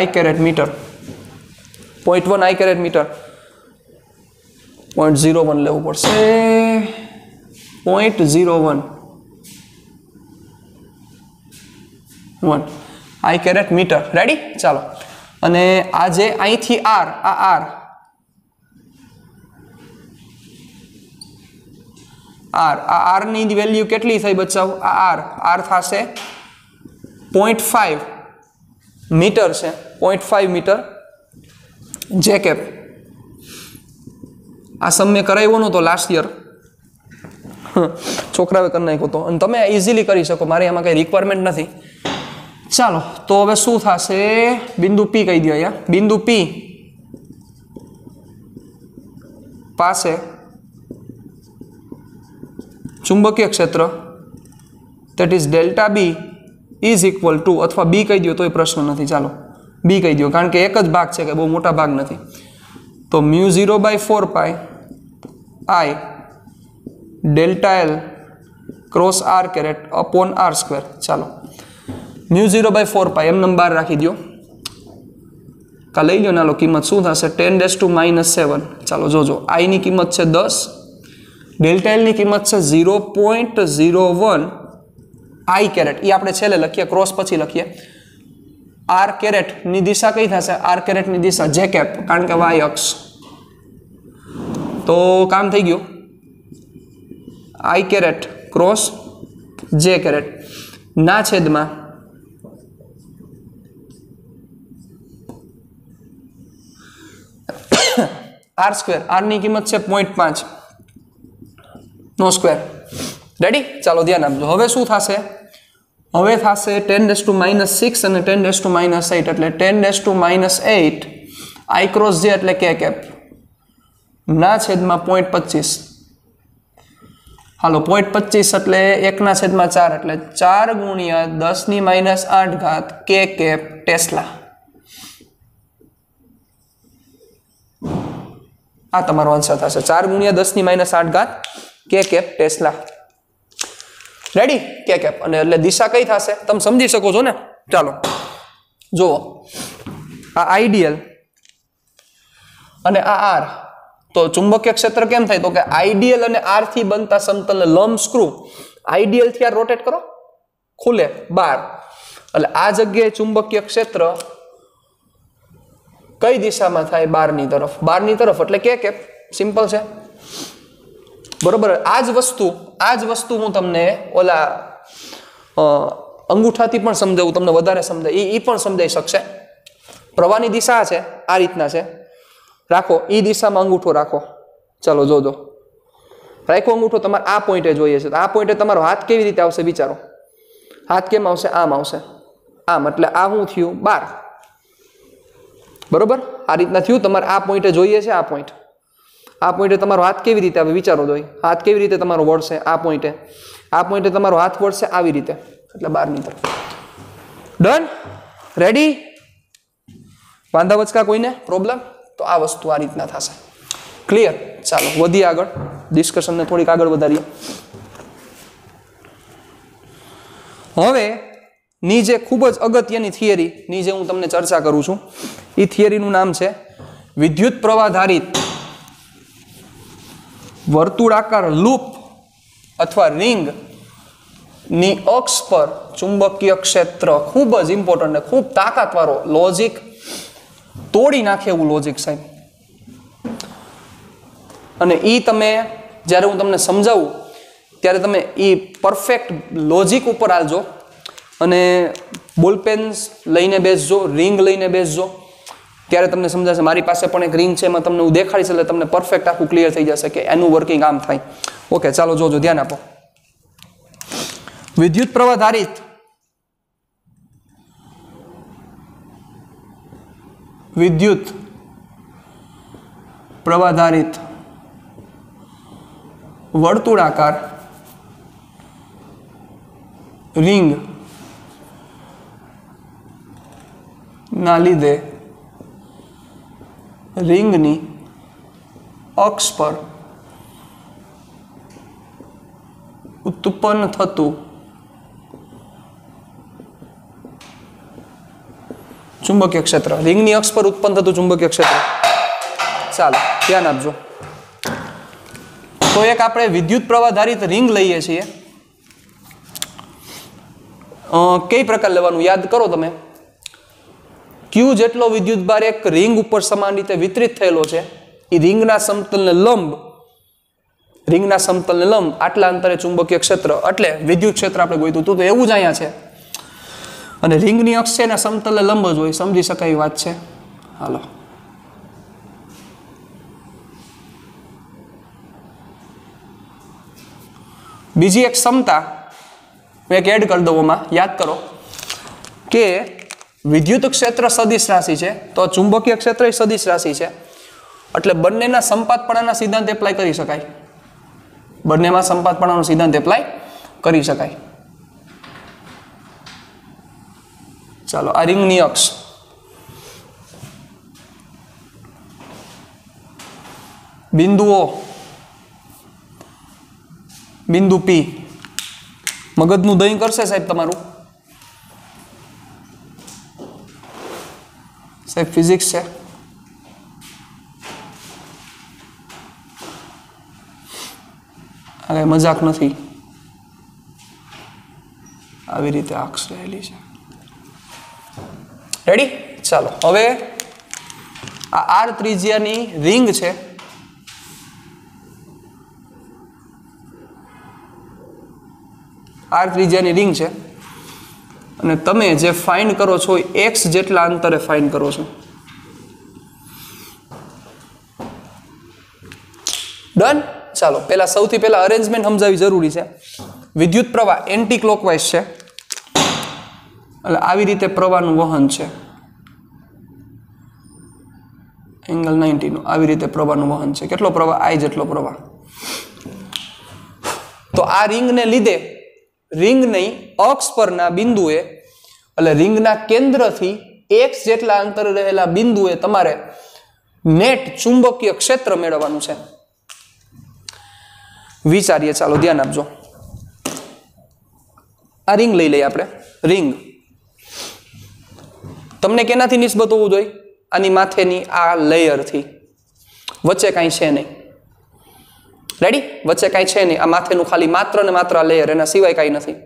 I caret metre, 0.1 I caret metre. 0.01 લેવું પડશે, 0.01 I કેરેટ મીટર. રેડી? ચાલો, અને આ જે અહીંથી R, આ R ની વેલ્યુ કેટલી થઈ બચાવ? આ R થશે 0.5 મીટર છે, 0.5 મીટર જે કેપ. આ સમ મેં કરાવ્યો નહોતો લાસ્ટ યર, છોકરાએ કરી નાખ્યો હતો, અને તમે ઇઝીલી કરી શકો, મારે એમાં કંઈ રિક્વાયરમેન્ટ નથી. ચાલો તો હવે શું થશે, બિંદુ પી કહી દો અહીંયા. બિંદુ પી પાસે ચુંબકીય ક્ષેત્ર that is delta B is equal to, અથવા બી કહી દો તોય પ્રશ્ન નથી, ચાલો બી કહી દો કારણ કે એક જ ભાગ છે કે બહુ મોટા ભાગ નથી. તો μ0/4π I delta L cross R caret upon R square. ચાલો μ0/4π એમને બહાર રાખી દો, કા લઈ લો નાલો, કિંમત શું થશે 10⁻⁻7. ચાલો જોજો, I ની કિંમત છે 10, ડેલ્ટા એલ ની કિંમત છે 0.01 I કેરેટ, એ આપણે છેલ્લે લખીએ, ક્રોસ પછી લખીએ. આર કેરેટ ની દિશા કઈ થશે, આર કેરેટ ની દિશા જે કેપ, કારણ કે વાય અક્ષ. તો કામ થઈ ગયું, I કેરેટ ક્રોસ જે કેરેટ ના છેદમાં આર સ્ક્વેર, આર ની કિંમત છે 0.5 નો સ્ક્વેર. રેડી? ચાલો ધ્યાન આપજો. હવે શું થશે, હવે થશે 10⁻6 અને 10⁻8, એટલે 10⁻8 I ક્રોસ જે એટલે કે કેપ ના છેદમાં 0.25. હાલો 0.25 એટલે 1/4, એટલે 4 × 10⁻8 કે કેપ ટેસ્લા. આ તમારો આન્સર થશે, 4 × 10⁻8 k cap tesla. Ready? K cap, અને એટલે દિશા કઈ થશે તમે સમજી શકો છો ને. ચાલો જુઓ, આ આઈડિયલ અને આ આર, તો ચુંબકીય ક્ષેત્ર કેમ થાય, તો કે આઈડિયલ અને આર થી બનતા સમતલને લંબ સ્ક્રૂ, આઈડિયલ થી આ રોટેટ કરો, ખુલે બાર, એટલે આ જગ્યાએ ચુંબકીય ક્ષેત્ર કઈ દિશામાં થાય, બારની તરફ. બારની તરફ એટલે કે કેપ, સિમ્પલ છે, બરોબર. આ જ વસ્તુ હું તમને ઓલા અંગૂઠાથી પણ સમજાવું, તમને વધારે સમજાય, એ પણ સમજાઈ શકશે. પ્રવાહની દિશા છે આ રીતના છે, રાખો એ દિશામાં અંગૂઠો રાખો. ચાલો જોજો, રાખો અંગૂઠો, તમારે આ પોઈન્ટે જોઈએ છે, આ પોઈન્ટે તમારો હાથ કેવી રીતે આવશે વિચારો, હાથ કેમ આવશે, આમ આવશે, આમ, એટલે આ શું થયું, બાર, બરોબર. આ રીતના થયું, તમારે આ પોઈન્ટે જોઈએ છે, આ પોઈન્ટે તમારો હાથ કેવી રીતે આવે વિચારો, જોઈ હાથ કેવી રીતે તમારો વળશે, આ પોઈન્ટે તમારો હાથ વળશે આવી રીતે, એટલે બારની તરફ. ડન? રેડી? વાંધા વચકા કોઈને પ્રોબ્લેમ? તો આ વસ્તુ આ રીતના થશે. ક્લિયર? ચાલો વધીએ આગળ, ડિસ્કશનને થોડીક આગળ વધારીએ. હવે ની જે ખૂબ જ અગત્યની થિયરી ની જે હું તમને ચર્ચા કરું છું, એ થિયરીનું નામ છે વિદ્યુત પ્રવાધારિત વર્તુળાકાર લૂપ અથવા રિંગ ની અક્ષ પર ચુંબકીય ક્ષેત્ર. ખૂબ જ ઇમ્પોર્ટન્ટ ને ખૂબ તાકાતવાળો લોજિક, તોડી નાખે એવું લોજિક સાહેબ. અને એ તમે જ્યારે હું તમને સમજાવું ત્યારે તમે એ પરફેક્ટ લોજિક ઉપર હાલજો, અને બોલપેન્સ લઈને બેસજો, રિંગ લઈને બેસજો, ત્યારે તમને સમજાશે. મારી પાસે પણ એક રિંગ છે, એમાં તમને હું દેખાડીશ, એટલે તમને પરફેક્ટ આખું ક્લિયર થઈ જશે કે એનું વર્કિંગ આમ થાય. ઓકે, ચાલો જોજો, ધ્યાન આપો. વિદ્યુત પ્રવાધારિત વર્તુળાકાર રિંગ ના લીધે રિંગની અક્ષ પર ઉત્પન્ન થતું ચુંબકીય ક્ષેત્ર. રિંગની અક્ષ પર ઉત્પન્ન થતું ચુંબકીય ક્ષેત્ર. ચાલો ધ્યાન આપજો. તો એક આપણે વિદ્યુત પ્રવાધારિત રિંગ લઈએ છીએ. કઈ પ્રકાર લેવાનું યાદ કરો તમે. ક્યુ જેટલો વિદ્યુત ભાર એક રિંગ ઉપર સમાન રીતે વિતરિત થયેલો છે, એ રિંગના સમતલને લંબ આટલા અંતરે ચુંબકીય ક્ષેત્ર એટલે વિદ્યુત ક્ષેત્ર આપણે ગોઈતું હતું, તો એવું જ અહીંયા છે. અને રિંગની અક્ષ છે ને સમતલને લંબ જ હોય, સમજી શકાય એવી વાત છે. હાલો બીજી એક ક્ષમતા હું એક એડ કરી દઉં આમાં, યાદ કરો કે વિદ્યુત ક્ષેત્ર સદિશ રાશિ છે તો ચુંબકીય ક્ષેત્ર એ સદિશ રાશિ છે, એટલે બંનેના સંપાતપણાના સિદ્ધાંત એપ્લાય કરી શકાય. બંનેમાં સંપાતપણાનો સિદ્ધાંત એપ્લાય કરી શકાય. ચાલો આ રિંગની અક્ષ, બિંદુઓ, બિંદુ પી, મગજનું દહીં કરશે સાહેબ તમારું, સાહેબ ફિઝિક્સ છે. આ મજાક નથી, આવી રીતે અક્ષ રહેલી છે. રેડી? ચાલો હવે આ આર ત્રિજ્યાની રિંગ છે. આર ત્રિજ્યાની રિંગ છે અને તમે જે ફાઇન્ડ કરો છો એ એક્સ જેટલા અંતરે ફાઇન્ડ કરો છો. ડન? ચાલો પહેલા સૌથી પહેલા અરેન્જમેન્ટ સમજાવવી જરૂરી છે. વિદ્યુત પ્રવાહ એન્ટી ક્લોકવાઇઝ છે, એટલે આવી રીતે પ્રવાહનું વહન છે, એંગલ 90 નું આવી રીતે પ્રવાહનું વહન છે. કેટલો પ્રવાહ? આઈ જેટલો પ્રવાહ. તો આ રિંગને લીધે રિંગની અક્ષ પરના બિંદુએ, એટલે રિંગના કેન્દ્રથી એક્સ જેટલા અંતરે રહેલા બિંદુએ તમારે નેટ ચુંબકીય ક્ષેત્ર મેળવવાનું છે. વિચારીએ, ચાલો ધ્યાન આપજો. આ રિંગ લઈ લઈએ આપણે. રિંગ તમને કેનાથી નિસ્બત હોવું જોઈએ? આની માથેની આ લેયરથી. વચ્ચે કાંઈ છે નહીં. રેડી? વચ્ચે કાંઈ છે નહીં. આ માથેનું ખાલી માત્ર ને માત્ર આ લેયર, એના સિવાય કાંઈ નથી.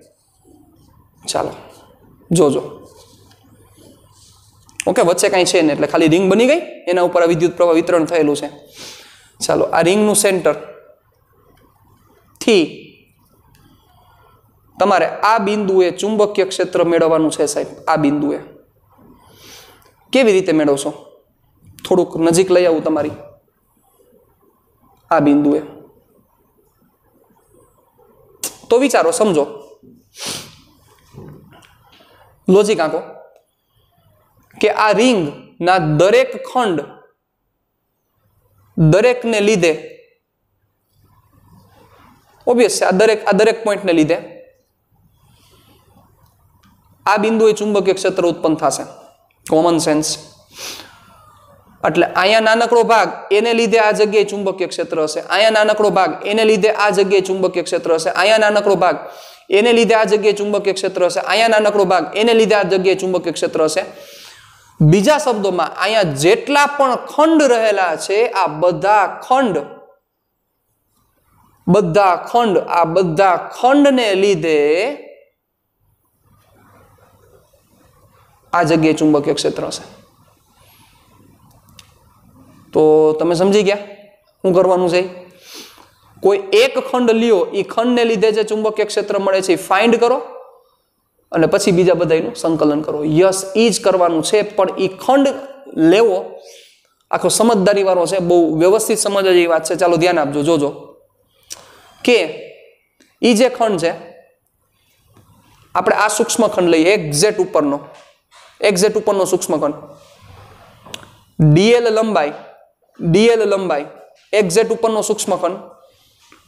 ચાલો જોજો. ઓકે, વચ્ચે કાંઈ છે નહીં એટલે ખાલી રિંગ બની ગઈ, એના ઉપર આ વિદ્યુત પ્રવાહ વિતરણ થયેલું છે. ચાલો આ રિંગનું સેન્ટર થી તમારે આ બિંદુએ ચુંબકીય ક્ષેત્ર મેળવવાનું છે સાહેબ. આ બિંદુએ કેવી રીતે મેળવશો? થોડુંક નજીક લઈ આવું તમારી. આ બિંદુએ તો વિચારો, સમજો, લોજિક આંકો કે આ રિંગ ના દરેક ખંડ, દરેકને લીધે ઓબ્વિયસ છે, આ દરેક પોઈન્ટને લીધે આ બિંદુએ ચુંબકીય ક્ષેત્ર ઉત્પન્ન થશે. Common sense. એટલે અહીંયા નાનકડો ભાગ એને લીધે આ જગ્યાએ ચુંબકીય ક્ષેત્ર હશે, અહીંયા નાનકડો ભાગ એને લીધે આ જગ્યાએ ચુંબકીય ક્ષેત્ર હશે, અહીંયા નાનકડો ભાગ એને લીધે આ જગ્યાએ ચુંબકીય ક્ષેત્ર હશે, અહીંયા નાનકડો ભાગ એને લીધે આ જગ્યાએ ચુંબકીય ક્ષેત્ર હશે. બીજા શબ્દોમાં અહીંયા જેટલા પણ ખંડ રહેલા છે, આ બધા ખંડ આ બધા ખંડને લીધે આ જગ્યાએ ચુંબકીય ક્ષેત્ર હશે. તો તમે સમજી ગયા શું કરવાનું છે? કોઈ એક ખંડ લ્યો, એ ખંડને લીધે જે ચુંબકીય ક્ષેત્ર મળે છે એ ફાઇન્ડ કરો અને પછી બીજા બધાનું સંકલન કરો. યસ, એ જ કરવાનું છે, પણ એ ખંડ લેવો આખો સમજદારી વાળો છે, બહુ વ્યવસ્થિત સમજવા જેવી વાત છે. ચાલો ધ્યાન આપજો, જોજો કે એ જે ખંડ છે, આપણે આ સૂક્ષ્મ ખંડ લઈએ, એક્ઝેટ ઉપરનો સૂક્ષ્મ ખંડ, ડીએલ લંબાઈ એક્ઝેટ ઉપરનો સૂક્ષ્મ ખંડ,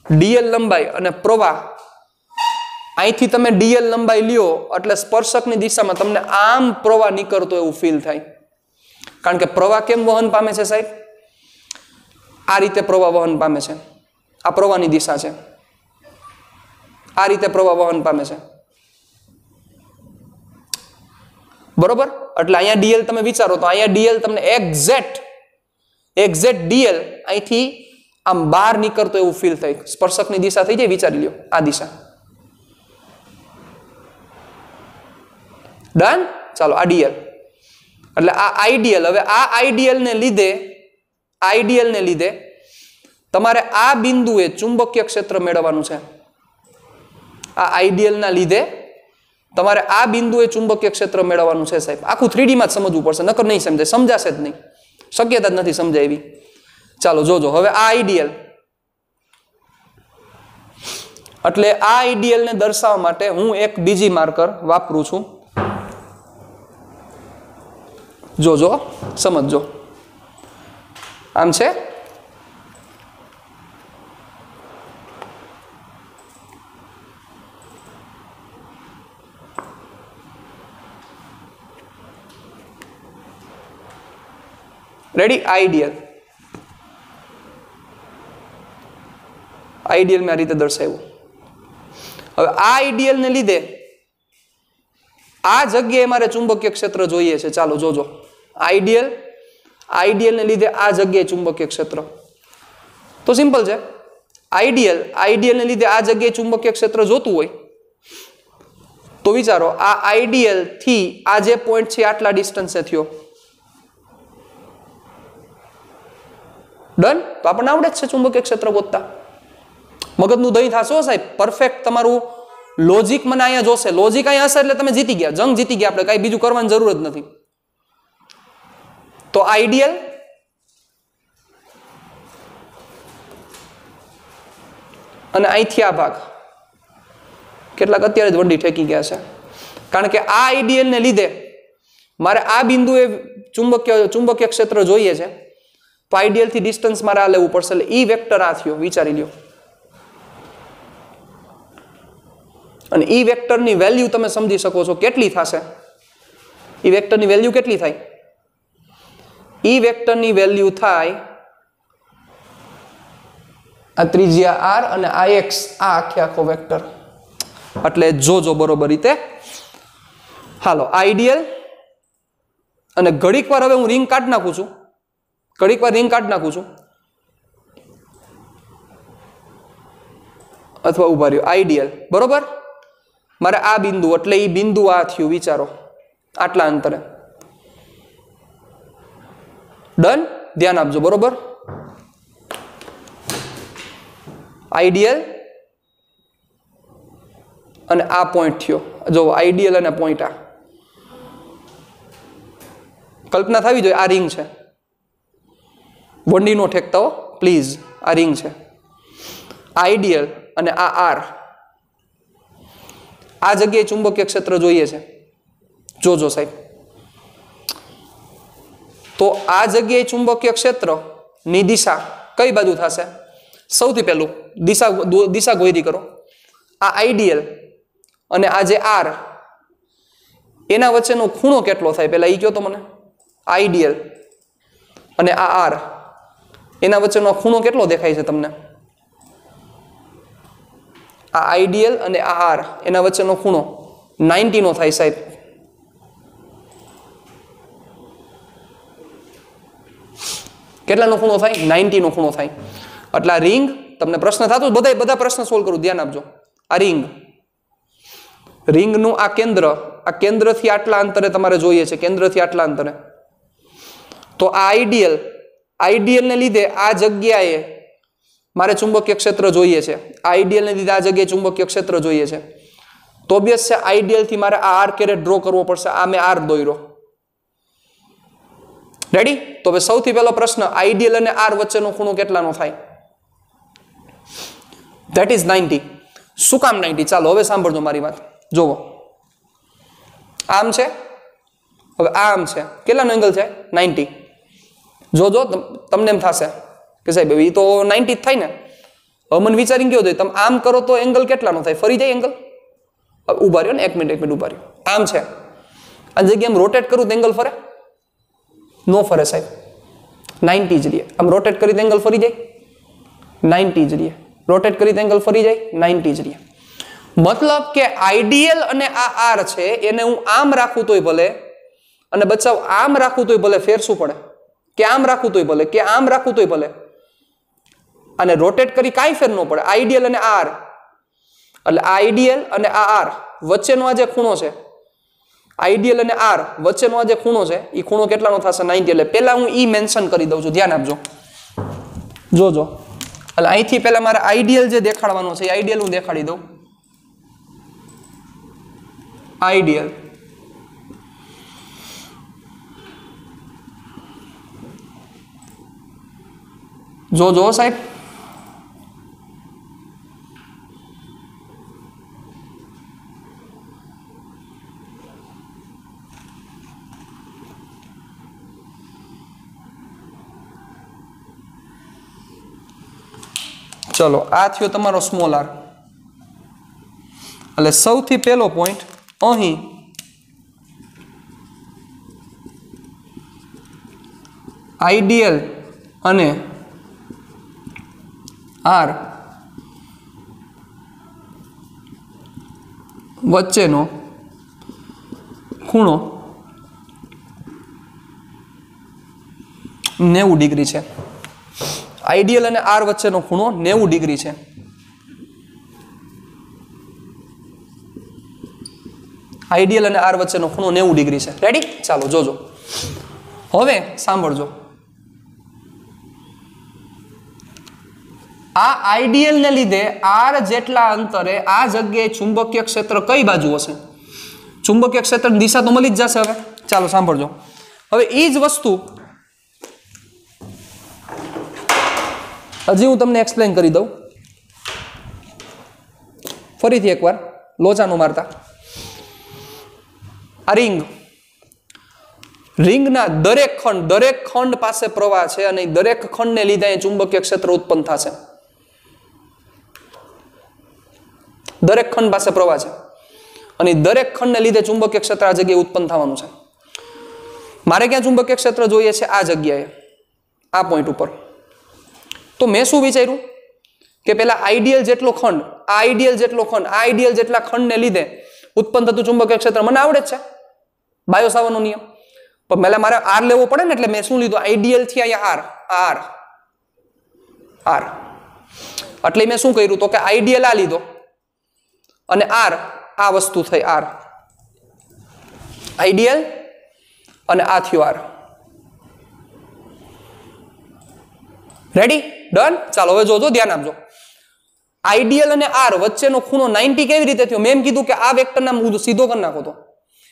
ડીએલ લંબાઈ અને પ્રવાહ. અહીંથી તમે ડીએલ લંબાઈ લ્યો એટલે સ્પર્શકની દિશામાં તમને આમ પ્રવાહ નીકળતો એવું ફીલ થાય. કારણ કે પ્રવાહ કેમ વહન પામે છે સાહેબ? આ રીતે પ્રવાહ વહન પામે છે. આ પ્રવાહની દિશા છે, આ રીતે પ્રવાહ વહન પામે છે. બરોબર? એટલે અહીંયા ડીએલ તમે વિચારો તો અહીંયા ડીએલ તમને એક્ઝેક્ટ ડીએલ અહીંથી આમ બહાર નીકળતો એવું ફીલ થાય. સ્પર્શકની દિશા થઈ જાય, વિચારી લ્યો આ દિશા. ડન? ચાલો આ ડીએલ એટલે આ આઈડિયલ. હવે આ આઈડિયલને લીધે તમારે આ બિંદુએ ચુંબકીય ક્ષેત્ર મેળવવાનું છે. આ આઈડિયલના લીધે તમારે આ બિંદુએ ચુંબકીય ક્ષેત્ર મેળવવાનું છે સાહેબ. આખું 3D માં જ સમજવું પડશે, નકર નહીં સમજાય, સમજાશે જ નહીં, શક્યતા જ નથી સમજાય એવી. ચાલો જોજો હવે આ આઈડિયલ એટલે આ આઈડિયલ ને દર્શાવવા માટે હું એક બીજી માર્કર વાપરું છું. જોજો સમજજો. આમ છે. રેડી? આઈડિયલ. આઈડિયલ મેં આ રીતે દર્શાવ્યું. હવે આ આઈડિયલ ને લીધે આ જગ્યાએ મારે ચુંબકીય ક્ષેત્ર જોઈએ છે. ચાલો જોજો. આઈડિયલ ને લીધે આ જગ્યાએ ચુંબકીય ક્ષેત્ર. તો સિમ્પલ છે. આઈડિયલ ને લીધે આ જગ્યાએ ચુંબકીય ક્ષેત્ર જોતું હોય તો વિચારો આ આઈડિયલ થી આ જે પોઈન્ટ છે આટલા ડિસ્ટન્સે થયો. ડન? તો આપણને આવડે જ છે ચુંબકીય ક્ષેત્ર ગોતતા. મગજનું દહીં થશો સાહેબ. પરફેક્ટ તમારું લોજિક મને અહીંયા જોશે. લોજિક અહીંયા હશે એટલે તમે જીતી ગયા, જંગ જીતી ગયા. આપણે કઈ બીજું કરવાની જરૂર જ નથી. તો આઈડિયલ અને અહીંથી આ ભાગ કેટલાક અત્યારે જ વંડી ઠેકી ગયા છે. કારણ કે આ આઈડિયલ ને લીધે મારે આ બિંદુએ ચુંબકીય ક્ષેત્ર જોઈએ છે. તો આઈડિયલ થી ડિસ્ટન્સ મારે આ લેવું પડશે. એટલે ઈ વેક્ટર આ થયો. વિચારી લ્યો. અને ઈ વેક્ટરની વેલ્યુ તમે સમજી શકો છો કેટલી થશે. ઈ વેક્ટરની વેલ્યુ કેટલી થાય? ઈ વેક્ટરની વેલ્યુ થાય આ ત્રિજ્યા આર અને આ એક્સ, આ આખે આખો વેક્ટર. એટલે જોજો બરોબર રીતે. હાલો આઈડિયલ અને ઘડીક વાર હવે હું રિંગ કાઢી નાખું છું. અથવા ઉભા રહ્યો. આઈડિયલ બરોબર. મારે આ બિંદુ એટલે એ બિંદુ આ થયું. વિચારો આટલા અંતરે. ડન? ધ્યાન આપજો બરોબર. આઈડિયલ અને આ પોઈન્ટ થયો. જો આઈડિયલ અને પોઈન્ટ આ. કલ્પના થવી જોઈએ આ રિંગ છે. વંડી નો ઠેકતા હો પ્લીઝ. આ રિંગ છે. આઈડિયલ અને આ આર. આ જગ્યાએ ચુંબકીય ક્ષેત્ર જોઈએ છે. જોજો સાહેબ. તો આ જગ્યાએ ચુંબકીય ક્ષેત્ર ની દિશા કઈ બાજુ થશે? સૌથી પહેલું દિશા ગોયરી કરો. આ આઈડિયલ અને આ જે આર એના વચ્ચેનો ખૂણો કેટલો થાય પેલા ઈ કહો તો મને. આઈડિયલ અને આ આર એના વચ્ચેનો ખૂણો કેટલો દેખાય છે તમને? આ આઈડિયલ અને આ આર એના વચ્ચેનો ખૂણો 90 નો થાય સાહેબ. કેટલાનો ખૂણો થાય? 90 નો ખૂણો થાય. એટલે આ રિંગ તમને પ્રશ્ન થતો બધા પ્રશ્ન સોલ્વ કરું. ધ્યાન આપજો. આ રિંગનું આ કેન્દ્રથી આટલા અંતરે તમારે જોઈએ છે. કેન્દ્રથી આટલા અંતરે. તો આ આઈડિયલ ને લીધે આ જગ્યાએ મારે ચુંબકીય ક્ષેત્ર જોઈએ છે. આઈડિયલ ને લીધે આ જગ્યાએ ચુંબકીય ક્ષેત્ર જોઈએ છે. તો ઓબ્વિયસ છે આઈડિયલ થી મારે આ આર કેરેટ ડ્રો કરવો પડશે. આ મેં આર દોર્યો. રેડી? તો હવે સૌથી પહેલો પ્રશ્ન, આઈડિયલ અને આર વચ્ચેનો ખૂણો કેટલાનો થાય? That is 90. શું કામ 90? ચાલો હવે સાંભળજો મારી વાત. જોવો આમ છે, હવે આમ છે. કેટલાનો એંગલ છે? 90. જોજો તમને એમ થશે કે સાહેબ એ તો 90 જ થાય ને. હવે મને વિચારીને કેવું થાય, તમે આમ કરો તો એંગલ કેટલાનો થાય? ફરી જાય એંગલ? ઉભા રહ્યો ને, એક મિનિટ ઉભા રહ્યો. આમ છે, આ જગ્યાએ આમ રોટેટ કરું તો એંગલ ફરે? નો ફરે સાહેબ. 90 જ રહે. આમ રોટેટ કરી તો એંગલ ફરી જાય? 90 જ રહે. રોટેટ કરી તો એંગલ ફરી જાય? 90 જ રહે. મતલબ કે આઈડિયલ અને આ આર છે એને હું આમ રાખું તોય ભલે અને બચાવ આમ રાખું તોય ભલે. ફેર શું પડે? કે આમ રાખું તોય ભલે કે આમ રાખું તોય ભલે. અને રોટેટ કરી કાંઈ ફેર ન પડે. આઈડિયલ અને આર એટલે આઈડિયલ અને આ આર વચ્ચેનો આ જે ખૂણો છે, આઈડિયલ અને આર વચ્ચેનો આ જે ખૂણો છે એ ખૂણો કેટલાનો થશે? 90. એટલે પહેલા હું ઈ મેન્શન કરી દઉં છું. ધ્યાન આપજો. જોજો એટલે અહીંથી પહેલા મારે આઈડિયલ જે દેખાડવાનો છે એ આઈડિયલ હું દેખાડી દઉં. આઈડિયલ જોજો સાહેબ. चलो आ थयो तमारो स्मॉल आर એટલે સૌથી પહેલો પોઈન્ટ અહીં આઈડિયલ અને આર વચ્ચેનો ખૂણો 90 ડિગ્રી છે. આઈડિયલ અને આર વચ્ચેનો ખૂણો 90 ડિગ્રી છે. આઈડિયલ અને આર વચ્ચેનો ખૂણો 90 ડિગ્રી છે. રેડી? ચાલો જોજો. હવે સાંભળજો. આ આઈડિયલ ને લીધે આર જેટલા અંતરે આ જગ્યાએ ચુંબકીય ક્ષેત્ર કઈ બાજુ હશે? ચુંબકીય ક્ષેત્રની દિશા તો મળી જ જશે. હવે ચાલો સાંભળજો. હવે એ જ વસ્તુ હજી હું તમને એક્સપ્લેન કરી દઉં ફરીથી એકવાર લોચાનું મારતા. આ રિંગના દરેક ખંડ પાસે પ્રવાહ છે અને દરેક ખંડને લીધે ચુંબકીય ક્ષેત્ર ઉત્પન્ન થશે. દરેક ખંડ પાસે પ્રવાહ છે અને દરેક ખંડને લીધે ચુંબકીય ક્ષેત્ર આ જગ્યાએ ઉત્પન્ન થવાનું છે. મારે ક્યાં ચુંબકીય ક્ષેત્ર જોઈએ છે? આ જગ્યાએ, આ પોઈન્ટ ઉપર. તો મેં શું વિચાર્યું કે પેલા આઈડિયલ જેટલો ખંડ, આ આઈડિયલ જેટલો ખંડ, આ આઈડિયલ જેટલા ખંડને લીધે ઉત્પન્ન થતું ચુંબકીય ક્ષેત્ર મને આવડે જ છે, બાયો સાવરનો નિયમ. પણ પહેલા મારે આર લેવો પડે ને, એટલે મેં શું લીધું? આઈડિયલ થી અહીંયા આર. એટલે મેં શું કર્યું તો કે આઈડિયલ આ લીધો અને આર આ વસ્તુ થઈ આર. આઈડિયલ અને આ થયું આર. રેડી? ડન? ચાલો હવે જોજો, ધ્યાન આપજો. આઈડિયલ અને આર વચ્ચેનો ખૂણો 90 કેવી રીતે થયો? મેં એમ કીધું કે આ વેક્ટરના સીધો કરી નાખો તો.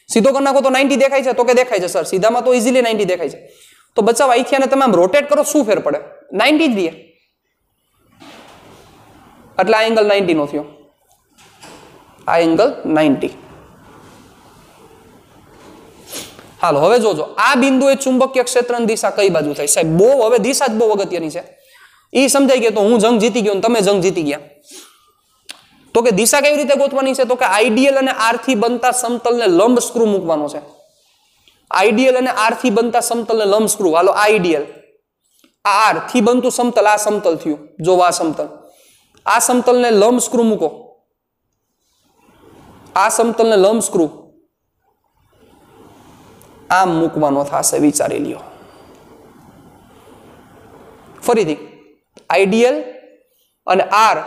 સીધો કરી નાખો તો 90 દેખાય છે? તો કે દેખાય છે સર, સીધામાં તો ઇઝીલી 90 દેખાય છે. તો બચાવ અહીંથી આને તમે આમ રોટેટ કરો, શું ફેર પડે? 90 જ દે. એટલે આ એંગલ 90 નો થયો. આ એંગલ 90. હાલો હવે જોજો, આ બિંદુએ ચુંબકીય ક્ષેત્રની દિશા કઈ બાજુ થાય? સાહેબ બહુ, હવે દિશા જ બહુ અગત્યની છે. એ સમજાઈ ગયું તો હું જંગ જીતી ગયો, તમે જંગ જીતી ગયા. તો કે દિશા કેવી રીતે ગોતવાની છે? તો કે આઈડિયલ અને આર થી બનતા સમતલને લંબ સ્ક્રૂ મૂકવાનો છે. આઈડિયલ અને આર થી બનતા સમતલને લંબ સ્ક્રૂ. હાલો આઈડિયલ, આ આર થી બનતું સમતલ, આ સમતલ થયું. જો આ સમતલ, આ સમતલને લંબ સ્ક્રૂ મૂકો. આ સમતલને લંબ સ્ક્રૂ આમ મૂકવાનો થશે, વિચારી લ્યો. ફરીથી આઈડિયલ અને આર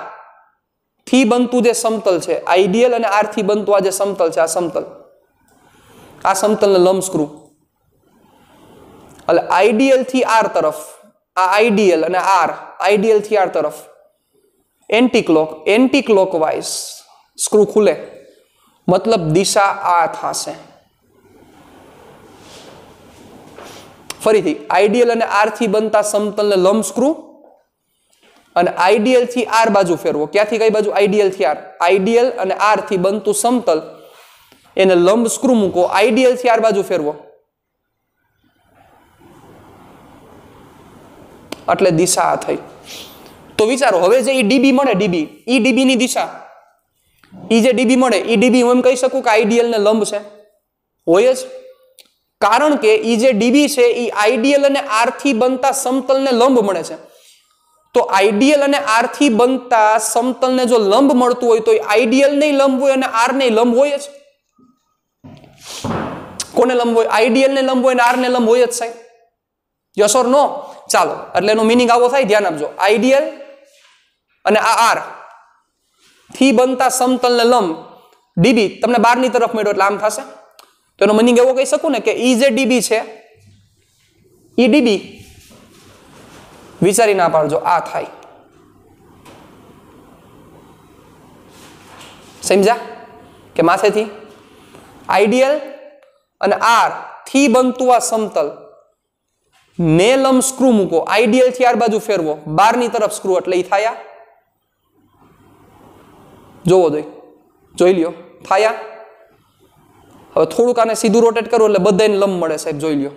થી બનતું જે સમતલ છે, આઈડિયલ અને આર થી બનતું આ જે સમતલ છે, આ સમતલને લંબ સ્ક્રૂ. એટલે આઈડિયલ થી આર તરફ, આ આઈડિયલ અને આર, આઈડિયલ થી આર તરફ એન્ટી ક્લોકવાઇઝ સ્ક્રૂ ખુલે, મતલબ દિશા આ થશે. ફરીથી આઈડિયલ અને આર થી બનતા સમતલને લંબ સ્ક્રૂ અને આઈડિયલ થી આર બાજુ ફેરવો. ક્યાંથી કઈ બાજુ? આઈડિયલ થી આર. આઈડિયલ અને આર થી બનતું સમતલ એને લંબ સ્ક્રૂ મૂકો, આઈડિયલ થી આર બાજુ ફેરવો, એટલે દિશા આ થઈ. તો વિચારો હવે જે ડીબી મળે, ડીબી ની દિશા, જે ડીબી મળે એ ડીબી હું એમ કહી શકું કે આઈડિયલ ને લંબ છે? હોય જ. કારણ કે ઈ જે ડીબી છે એ આઈડિયલ અને આર થી બનતા સમતલને લંબ મળે છે. તો આઈડિયલ અને આર થી બનતા સમતલને જો લંબ મળતું હોય તો આઈડિયલ ને લંબ હોય અને આર ને લંબ હોય જ. કોને લંબ હોય? આઈડિયલ ને લંબ હોય અને આર ને લંબ હોય જ સાહેબ. યસ ઓર નો? ચાલો, એટલે એનો મિનિંગ આવો થાય, ધ્યાન આપજો. આઈડિયલ અને આ આર થી બનતા સમતલને લંબ ડીબી તમને બારની તરફ મળ્યો એટલે આમ થશે. તો એનો મિનિંગ એવો કહી શકું ને કે ઈ જે ડીબી છે, ઈ ડીબી વિચારી ના પાડજો, આ થાય. સમજ્યા? કે માથેથી આઈડિયલ અને આર થી બનતું આ સમતલ ને લંબ સ્ક્રૂ મૂકો, આઈડિયલ થી આર બાજુ ફેરવો, બારની તરફ સ્ક્રૂ, એટલે ઈ થાયા. જોવો જોઈ લ્યો, થાયા. હવે થોડુંક આને સીધું રોટેટ કરો એટલે બધાને લંબ મળે સાહેબ, જોઈ લ્યો.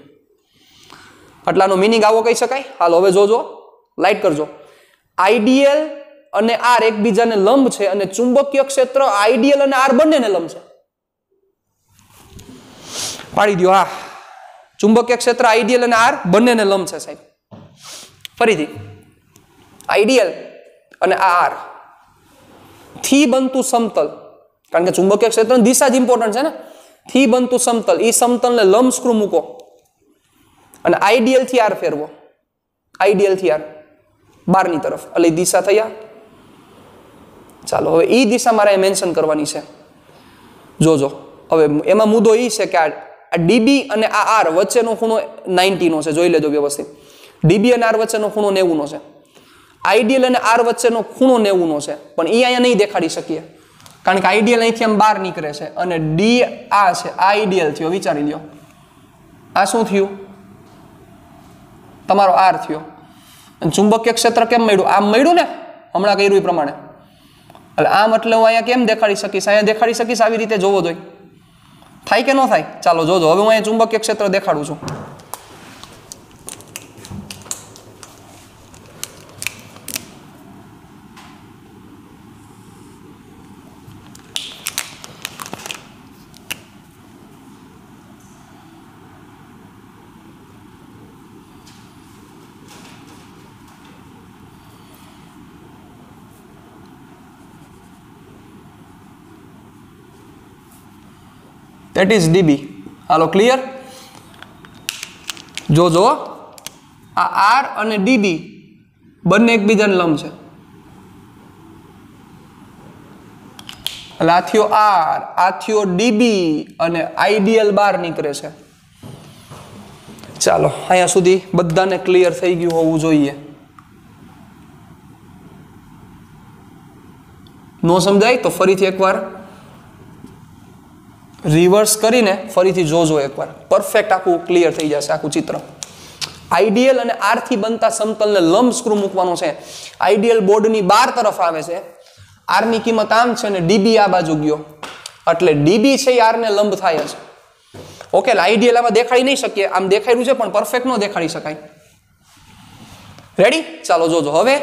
એટલે આનો મિનિંગ આવો કહી શકાય. હાલો હવે જોજો, લાઈટ કરજો. આઈડિયલ અને આર એકબીજાને લંબ છે અને ચુંબકીય ક્ષેત્ર આઈડિયલ અને આર બંનેને લંબ છે. પાડી દો. હા, ચુંબકીય ક્ષેત્ર આઈડિયલ અને આર બંનેને લંબ છે સાહેબ. ફરીથી આઈડિયલ અને આર થી બનતું સમતલ, કારણ કે ચુંબકીય ક્ષેત્રની દિશા જ ઇમ્પોર્ટન્ટ છે ને. થી બનતું સમતલ, એ સમતલને લંબ સ્ક્રૂ મૂકો અને આઈડિયલ થી આર ફેરવો. આઈડિયલ થી આર બારની તરફ, એટલે દિશા થયા. ચાલો હવે એ દિશા મારે મેન્શન કરવાની છે. જોજો હવે એમાં મુદ્દો એ છે કે આ ડીબી અને આ આર વચ્ચેનો ખૂણો 90 નો છે. જોઈ લેજો વ્યવસ્થિત. ડીબી અને આર વચ્ચેનો ખૂણો 90 નો છે. આઈડિયલ અને આર વચ્ચેનો ખૂણો 90 નો છે, પણ એ અહીંયા નહીં દેખાડી શકીએ કારણ કે આઈડિયલ અહીંથી આમ બહાર નીકળે છે અને ડી આ છે, આ આઈડિયલ થયો. વિચારી લ્યો, આ શું થયું? તમારો આર થયો. અને ચુંબકીય ક્ષેત્ર કેમ મળ્યું? આમ મળ્યું ને, હમણાં કર્યું એ પ્રમાણે. એટલે આમ એટલે હું અહીંયા કેમ દેખાડી શકીશ? અહીંયા દેખાડી શકીશ. આવી રીતે જોવો જોઈએ. થાય કે ન થાય? ચાલો જોજો. હવે હું અહીંયા ચુંબકીય ક્ષેત્ર દેખાડું છું. That is dB. Hello clear? જોજો, આ આર અને ડીબી બંને એકબીજાને લંબ છે. એટલે આ થયો આર, આ થયો ડીબી અને આઈડિયલ બહાર નીકળે છે. ચાલો અહીંયા સુધી બધાને ક્લિયર થઈ ગયું હોવું જોઈએ. નો સમજાય તો ફરીથી એકવાર રિવર્સ કરીને ફરીથી જોજો એકવાર. પરફેક્ટ આખું ક્લિયર થઈ જશે આખું ચિત્ર. આઈડિયલ અને આર થી બનતા સમતલને લંબ સ્ક્રૂ મૂકવાનો છે. આઈડિયલ બોર્ડની બાર તરફ આવે છે. આર ની કિંમત આમ છે અને ડીબી આ બાજુ ગયો, એટલે ડીબી છે એ આર ને લંબ થાય છે. ઓકે, આઈડિયલ આમાં દેખાડી નહીં શકીએ. આમ દેખાડ્યું છે પણ પરફેક્ટ ન દેખાડી શકાય. રેડી? ચાલો જોજો. હવે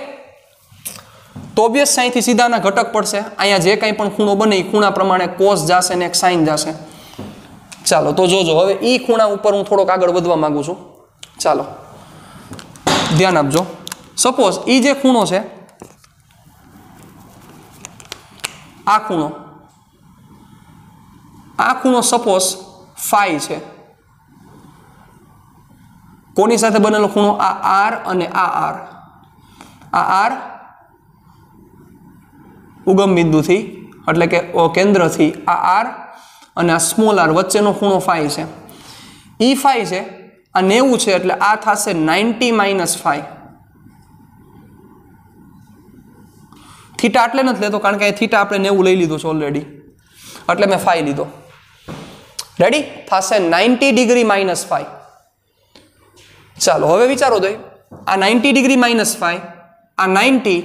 તો ઓબ્વિયસ અહીંથી સીધાના ઘટક પડશે. અહીંયા જે કંઈ પણ ખૂણો બને એ ખૂણા પ્રમાણે કોસ જશે ને એક સાઇન જશે. ચાલો તો જોજો. હવે એ ખૂણા ઉપર હું થોડોક આગળ વધવા માંગુ છું. ચાલો ધ્યાન આપજો. સપોઝ એ જે ખૂણો છે, આ ખૂણો સપોઝ ફાઈ છે. કોની સાથે બનેલો ખૂણો? આ આર અને આ આર. આ આર ઉગમ બિંદુથી એટલે કે કેન્દ્રથી આ આર અને આ સ્મોલ આર વચ્ચેનો ખૂણો ફાઈ છે. ઈ ફાઈ છે, આ 90 છે, એટલે આ થશે 90 - ફાઈ. થીટા એટલે નથી લેતો કારણ કે થીટા આપણે 90 લઈ લીધો છે ઓલરેડી, એટલે મેં ફાઈ લીધો. રેડી? થશે 90 ડિગ્રી - ફાઈ. ચાલો હવે વિચારો દો, આ 90 ડિગ્રી - ફાઈ, આ 90,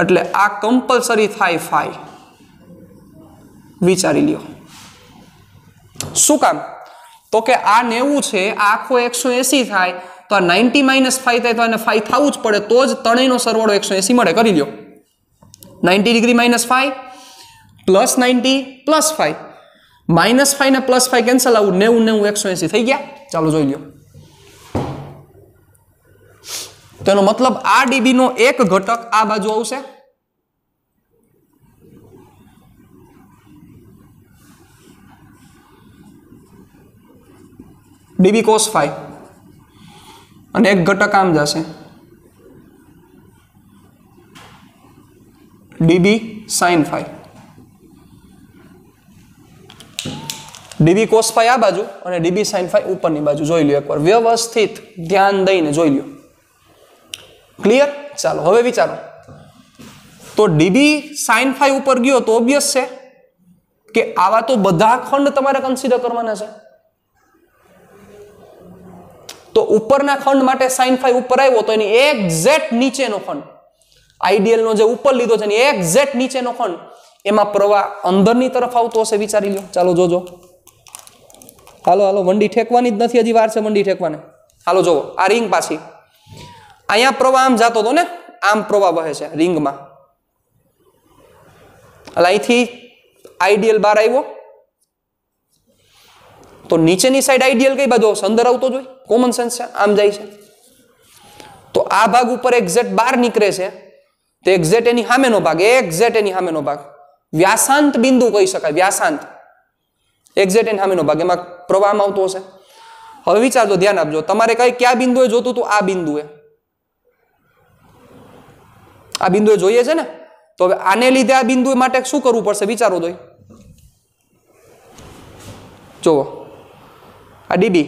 એટલે આ કમ્પલસરી થાય ફાઈ. વિચારી લ્યો શું કામ? તો કે આ 90 છે, આ આખો 180 થાય, તો આ 90 - ફાઈ થાય તો આને ફાઈ થવું જ પડે, તો જ ત્રણેયનો સરવાળો 180 મળે. કરી લ્યો 90 degree - phi plus 90 plus phi, minus phi ને પ્લસ ફાઈ કેન્સલ, આવું 90 90 180 થઈ ગયા. ચાલો જોઈ લ્યો. તો એનો મતલબ આ ડીબી નો એક ઘટક આ બાજુ આવશે, ડીબી કોસ ફાઈ, અને એક ઘટક આમ જશે, dB sine phi. DB cos phi આ બાજુ અને ડીબી સાઇન ફાઈ ઉપરની બાજુ. જોઈ લ્યો એકવાર વ્યવસ્થિત ધ્યાન દઈને જોઈ લ્યો. ક્લિયર? ચાલો હવે વિચારો. તો ડીબી સાઇન ફાઈ ઉપર ગયો તો ઓબ્વિયસ છે કે આવા તો બધા ખંડ તમારે કન્સિડર કરવાના છે. તો ઉપરના ખંડ માટે સાઇન ફાઈ ઉપર આવ્યો તો એની એક્ઝેક્ટ નીચેનો ખંડ, આઈડિયલ નો જે ઉપર લીધો છે એની એક્ઝેક્ટ નીચેનો ખંડ, એમાં પ્રવાહ અંદરની તરફ આવતો હશે. વિચારી લો. ચાલો જોજો. હાલો હાલો, વંડી ઠેકવાની જ નથી, હજી વાર છે વંડી ઠેકવાને. હાલો જોવો, આ રિંગ પાછી અહીંયા પ્રવાહ આમ જતો હતો ને, આમ પ્રવાહ વહે છે રિંગમાં, એટલે અહીંથી આઈડિયલ બહાર આવ્યો તો નીચેની સાઈડ આઈડિયલ કઈ બાજુ આવશે? અંદર આવતો જોઈએ, કોમન સેન્સ છે, આમ જાય છે. તો આ ભાગ ઉપર એક્ઝેક્ટ બહાર નીકળે છે, તો એક્ઝેક્ટ એની સામેનો ભાગ, એક્ઝેક્ટ એની સામેનો ભાગ વ્યાસાંત બિંદુ કહી શકાય. વ્યાસાંત એક્ઝેક્ટ એની સામેનો ભાગ, એમાં પ્રવાહમાં આવતો હશે. હવે વિચારજો, ધ્યાન આપજો, તમારે કયા બિંદુએ જોતું હતું? આ બિંદુએ, આ બિંદુએ જોઈએ છે ને, તો હવે આને લીધે આ બિંદુ માટે શું કરવું પડશે? વિચારો તો. જુઓ, આ ડીબી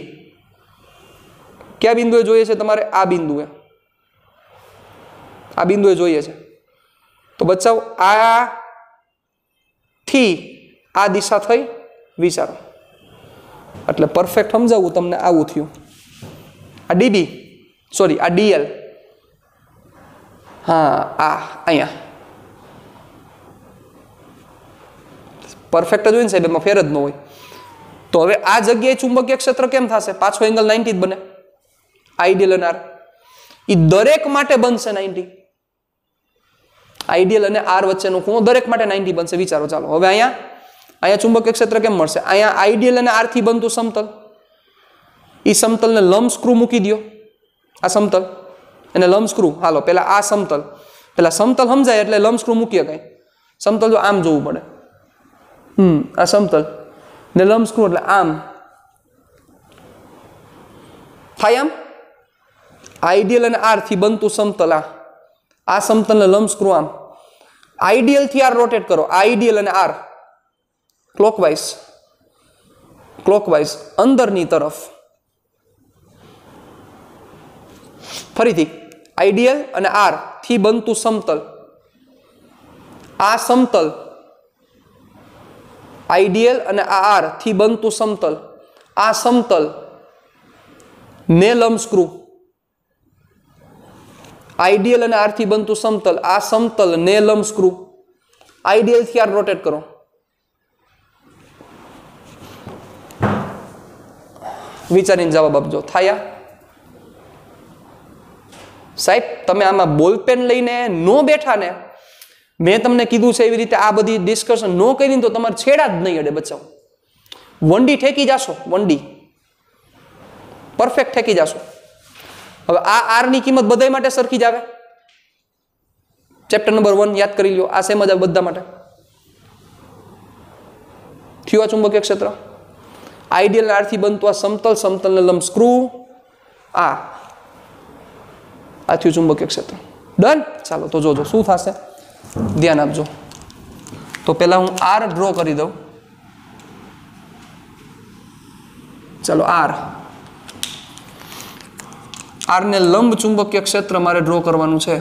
કયા બિંદુએ જોઈએ છે તમારે? આ બિંદુએ, આ બિંદુએ જોઈએ છે. તો બચ્ચાઓ, આ થી આ દિશા થઈ, વિચારો. એટલે પરફેક્ટ સમજાવું તમને, આવું થયું. આ ડીબી, સોરી, આ ડીએલ, હા, આ અહીંયા પરફેક્ટ જ હોય ને સાહેબ, એમાં ફેર જ ન હોય. તો હવે આ જગ્યાએ ચુંબકીય ક્ષેત્ર કેમ થશે? પાછો એંગલ 90 જ બને. આઈડિયલ અને આર એ દરેક માટે બનશે 90. આઈડિયલ અને આર વચ્ચેનો ખૂણો દરેક માટે 90 બનશે. વિચારો. ચાલો હવે અહીંયા ચુંબકીય ક્ષેત્ર કેમ મળશે? અહીંયા આઈડિયલ અને આર થી બનતું સમતલ, એ સમતલને લંબ સ્ક્રૂ મૂકી દો. આ સમતલ એને લંબ સ્ક્રૂ, હાલો પેલા આ સમતલ, પેલા સમતલ સમજાય એટલે લંબ સ્ક્રૂ મૂકીએ. કઈ સમતલ જો આમ જોવું પડે, આ સમતલ ને લંબ સ્ક્રૂ એટલે આમ થાય. આમ આઈડિયલ અને આર થી બનતું સમતલ, આ સમતલને લંબ સ્ક્રૂ આમ. આઈડિયલ થી આર રોટેટ કરો, આઈડિયલ અને આર ક્લોકવાઇઝ અંદરની તરફ. ફરીથી આઈડિયલ અને આર થી બનતું સમતલ, આ સમતલ આઈડિયલ અને આર થી બનતું સમતલ, આ સમતલ ને લંબ સ્ક્રૂ. આઈડિયલ અને આર થી બનતું સમતલ, આ સમતલ ને લંબ સ્ક્રૂ. આઈડિયલ થી આર રોટેટ કરો. વિચારીને જવાબ આપજો. થાયા સાહેબ, તમે આમાં બોલપેન લઈને નો બેઠા ને, મેં તમને કીધું છે એવી રીતે આ બધી ડિસ્કશન નો કરીને તો તમારે છેડા જ નહીં અડે બચાવ. વંડી ઠેકી જાશો, વંડી પરફેક્ટ ઠેકી જાશો. હવે આ આર ની કિંમત બધા માટે સરખી જ આવે. ચેપ્ટર નંબર 1 યાદ કરી લો, આ સેમ જ આવે બધા માટે. થયું આ ચુંબકીય ક્ષેત્ર. આઈડિયલ આર થી બનતું આ સમતલ, સમતલને લંબ સ્ક્રૂ, આ થયું ચુંબકીય ક્ષેત્ર. ડન. ચાલો તો જોજો શું થશે, ધ્યાન આપજો. તો પહેલા હું આર ડ્રો કરી દઉં. ચાલો આર ને લંબ ચુંબકીય ક્ષેત્ર મારે ડ્રો કરવાનું છે.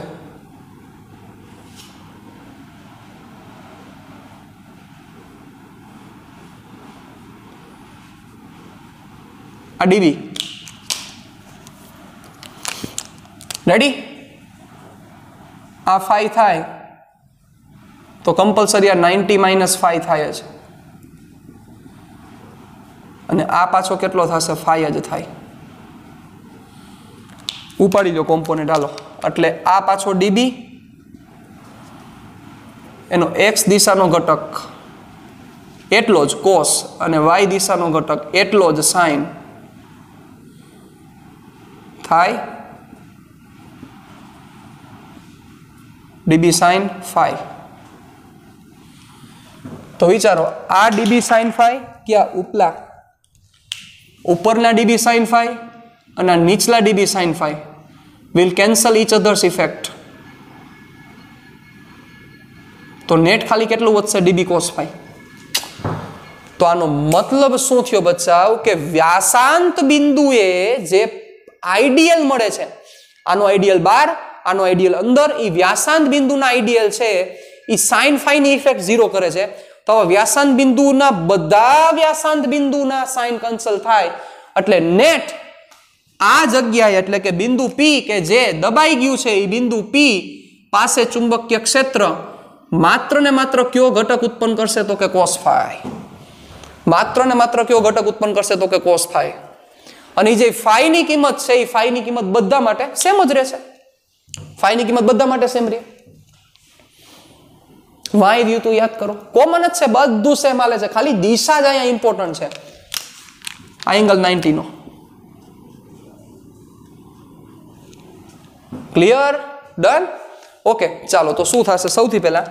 આ ડીબી રેડી. આ 5 થાય તો કમ્પલસરી આ 90 - 5 થાય છે, અને આ પાછો કેટલો થશે? 5 જ થાય. ઉપાડી લો કોમ્પોનેન્ટ, હાલો. એટલે આ પાછો ડીબી, એનો એક્સ દિશાનો ઘટક એટલો જ કોસ, અને વાય દિશાનો ઘટક એટલો જ સાઇન થાય. DB sine 5. તો વિચારો, આ ડીબી સાઇન 5 ક્યાં? ઉપરના ડીબી સાઇન 5 અને નીચલા dB sine 5 will cancel each other's effect. તો નેટ ખાલી કેટલું વધશે? DB cos 5. તો આનો મતલબ શું થયો બચ્ચાઓ? કે વ્યાસાંત બિંદુએ જે આઈડિયલ મળે છે, આનો આઈડિયલ બહાર, આનો આઈડિયલ અંદર, એ વ્યાસાંત બિંદુના આઈડિયલ છે એ સાઇન 5 ની ઇફેક્ટ 0 કરે છે. તો વ્યાસાંત બિંદુના બધા વ્યાસાંત બિંદુના સાઇન કેન્સલ થાય, એટલે નેટ આ જગ્યાએ, એટલે કે બિંદુ પી કે જે દબાઈ ગયું છે, એ બિંદુ પી પાસે ચુંબકીય ક્ષેત્ર માત્ર ને માત્ર કયો ઘટક ઉત્પન્ન કરશે? તો કે cos phi. માત્ર ને માત્ર કયો ઘટક ઉત્પન્ન કરશે? તો કે cos phi. અને જે phi ની કિંમત છે, એ phi ની કિંમત બધા માટે સેમ જ રહેશે. फाई ની કિંમત બધા માટે સેમ રહે. વાય રહ્યું તો યાદ કરો, કોમન જ છે, બધું સેમ હાલે છે, ખાલી દિશા જ અહીંયા ઇમ્પોર્ટન્ટ છે. આ એંગલ 90 નો. ક્લિયર? ડન? ઓકે, ચાલો તો શું થશે સૌથી પહેલા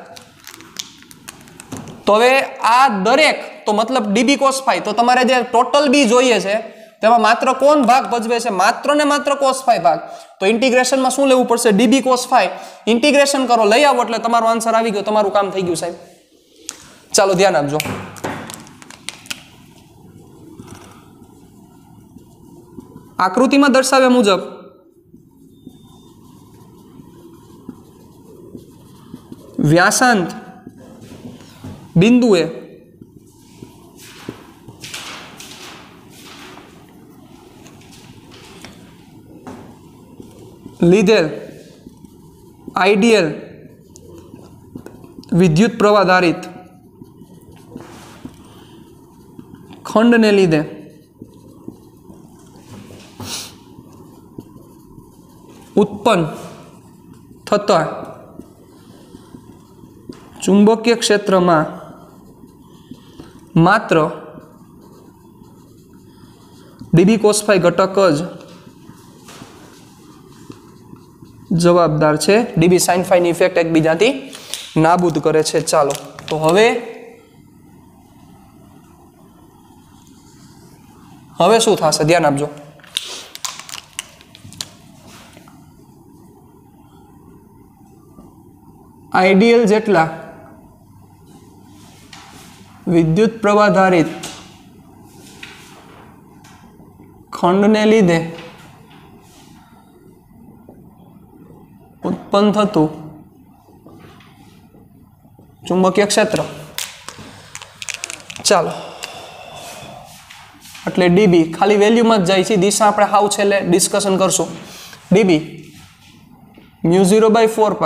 તો હવે આ દરેક તો મતલબ ડીબી કોસ ફાઈ, તો તમારે જે ટોટલ બી જોઈએ છે તેમાં માત્ર કોણ ભાગ ભજવે છે? માત્ર ને માત્ર કોસ ફાઈ ભાગ. તો ઇન્ટિગ્રેશનમાં શું લેવું પડશે? DB cos phi. ઇન્ટિગ્રેશન કરો, લઈ આવો એટલે તમારો આન્સર આવી ગયો, તમારું કામ થઈ ગયું સાહેબ. ચાલો ધ્યાન આપજો. આકૃતિમાં દર્શાવ્યા મુજબ વ્યાસાંત બિંદુએ લીધેલ આઈડિયલ વિદ્યુત પ્રવાહ ધારિત ખંડને લીધે ઉત્પન્ન થતા ચુંબકીય ક્ષેત્રમાં માત્ર ડીબી કોસ ફાઈ ઘટક જ જવાબદાર છે. ડીબી સાઇન ફાઈની ઇફેક્ટ એકબીજાથી નાબૂદ કરે છે. ચાલો તો હવે શું થશે ધ્યાન આપજો. આઈડિયલ જેટલા વિદ્યુત પ્રવાહ ધારિત ખંડને લીધે ઉત્પન્ન થતું ચુંબકીય ક્ષેત્ર, ચાલો એટલે ડીબી ખાલી વેલ્યુમાં જ જાય છે, દિશા આપણે હાવ છેલ્લે ડિસ્કશન કરશું. ડીબી μ0/4π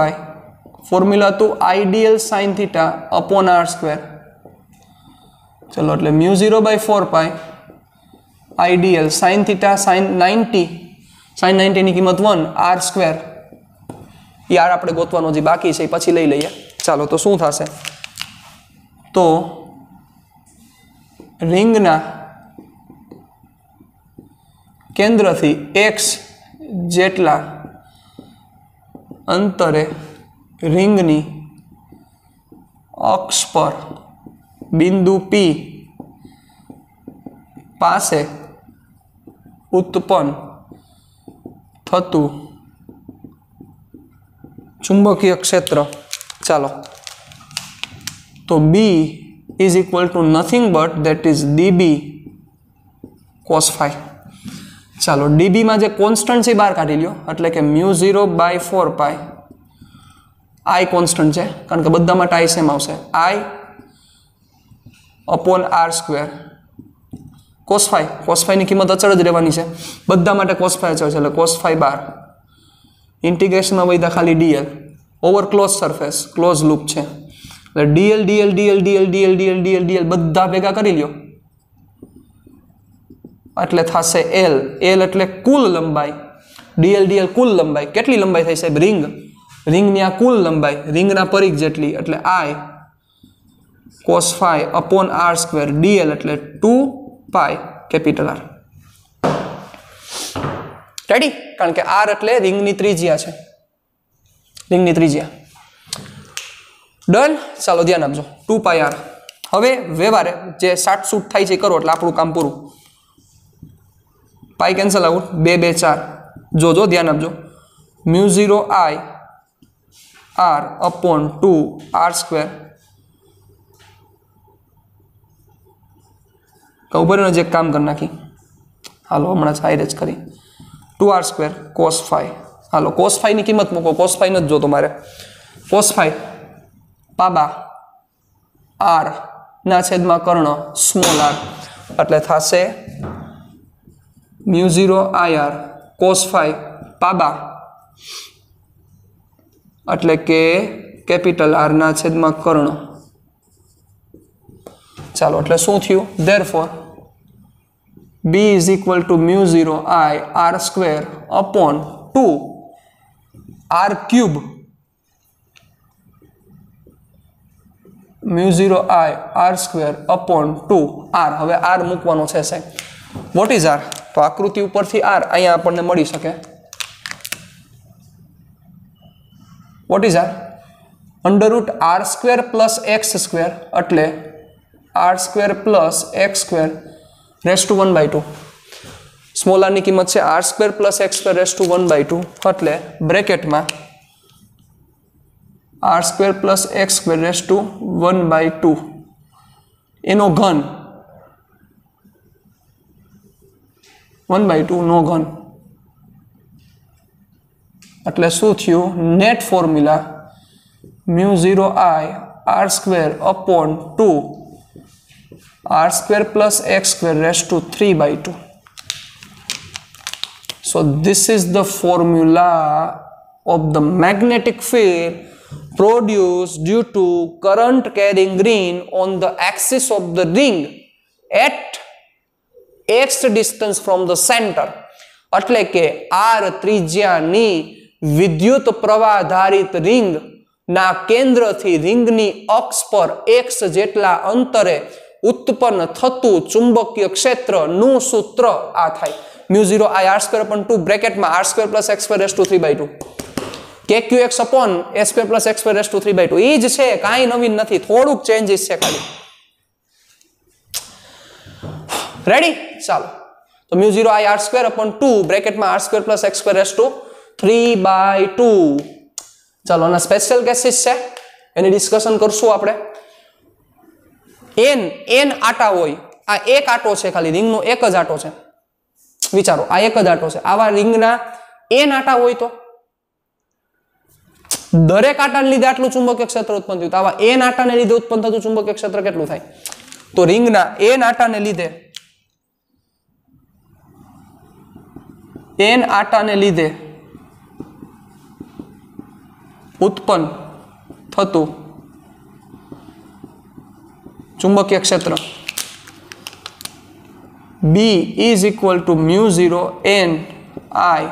ફોર્મ્યુલા હતું ideal sine theta upon R square. ચલો એટલે μ0/4π આઈડિયલ સાઇન થીટા સાઇન 90 ની કિંમત 1 આર સ્ક્વેર. યાર આપણે ગોતવાનો જે બાકી છે પછી લઈ લઈએ. ચાલો તો શું થશે? તો રિંગના કેન્દ્રથી x જેટલા અંતરે રિંગની અક્ષ પર બિંદુ P પાસે ઉત્પન્ન થતું ચુંબકીય ક્ષેત્ર. ચાલો તો B is equal to nothing but that is dB cos phi. ચાલો dB માં જે કોન્સ્ટન્ટ છે બહાર કાઢી લ્યો, એટલે કે μ0/4π I કોન્સ્ટન્ટ છે કારણ કે બધા માટે I સેમ આવશે, I upon R square cos phi ની કિંમત અચળ જ રહેવાની છે, બધા માટે cos phi અચળ છે એટલે cos phi બાર. ઇન્ટિગ્રેશનમાં વૈધા ખાલી dl over close surface, close loop છે એટલે dl dl dl dl dl dl dl dl બધા ભેગા કરી લ્યો એટલે થશે l. l એટલે કુલ લંબાઈ, dl dl કુલ લંબાઈ. કેટલી લંબાઈ થઈ સાહેબ? રિંગની આ કુલ લંબાઈ રિંગના પરિઘ જેટલી એટલે I cos phi upon R square dl એટલે 2π કેપિટલ R. રેડી? કારણ કે R એટલે રિંગની ત્રિજ્યા છે, રિંગની ત્રિજ્યા. ડન? ચાલો ધ્યાન આપજો 2π R. હવે વ્યવહારે જે શાર્ટ શૂટ થાય છે કરો એટલે આપણું કામ પૂરું. પાઈ કેન્સલ આઉટ, 2 2 4. જોજો ધ્યાન આપજો μ0 I R upon 2 R square. ઉપર જે કામ કરી નાખી, હાલો હમણાં જ હાઈરેજ કરી 2R સ્ક્વેર cos phi. હાલો cos phi ની કિંમત મૂકો, cos phi નથી જોતો મારે. cos phi પાબા R ના છેદમાં કર્ણ સ્મોલ r એટલે થશે μ0 IR cos phi પાબા એટલે કે કેપિટલ R ના છેદમાં કર્ણ. ચાલો એટલે શું થયું? therefore B is equal to μ0 I R square upon 2 r cube mu0 I r square upon 2r. હવે r મૂકવાનો છે સાહેબ. What is r? તો આકૃતિ ઉપરથી r અહીંયા આપણને મળી શકે. What is r? Under root r square plus X square એટલે r square plus X square raise to 1/2. Small આરની કિંમત છે r square plus X square raise to 1/2 એટલે બ્રેકેટમાં r square plus X square raise to 1/2 એનો ઘન 1/2 નો ઘન એટલે શું થયું? Net formula mu0 I r square upon 2 r square plus x square raised to 3/2. So this is the formula of the magnetic field produced due to current carrying ring on the axis of the ring at x distance from the center. એટલે કે r ત્રિજ્યાની વિદ્યુત પ્રવાહધારિત ring ના કેન્દ્રથી રિંગની અક્ષ પર x જેટલા અંતરે ઉત્પન્ન થતું ચુંબકીય ક્ષેત્રનું સૂત્ર આ થાય. mu0 I r square upon 2 બ્રેકેટમાં r square plus x square raised to 3/2 kqx upon a square plus x square raised to 3/2. એ જ છે, કાંઈ નવીન નથી, થોડુંક ચેન્જીસ છે ખાલી. રેડી? ચાલો. તો mu0 I r square upon 2 બ્રેકેટમાં r square plus x square raised to 3/2. ચાલો, આના સ્પેશિયલ કેસીસ છે, એની ડિસ્કશન કરશું આપણે. n આટા હોય, આ એક આટો છે, ખાલી રિંગનો એક જ આટો છે. વિચારો, આ એક જ આટો છે. આવા રિંગના n આટા હોય તો દરેક આટાને લીધે આટલું ચુંબકીય ક્ષેત્ર ઉત્પન્ન થયું. તો આવા n આટાને લીધે ઉત્પન્ન થતું ચુંબકીય ક્ષેત્ર કેટલું થાય? તો રિંગના n આટાને લીધે ઉત્પન્ન થતું ચુંબકીય ક્ષેત્ર B is equal to mu0 n I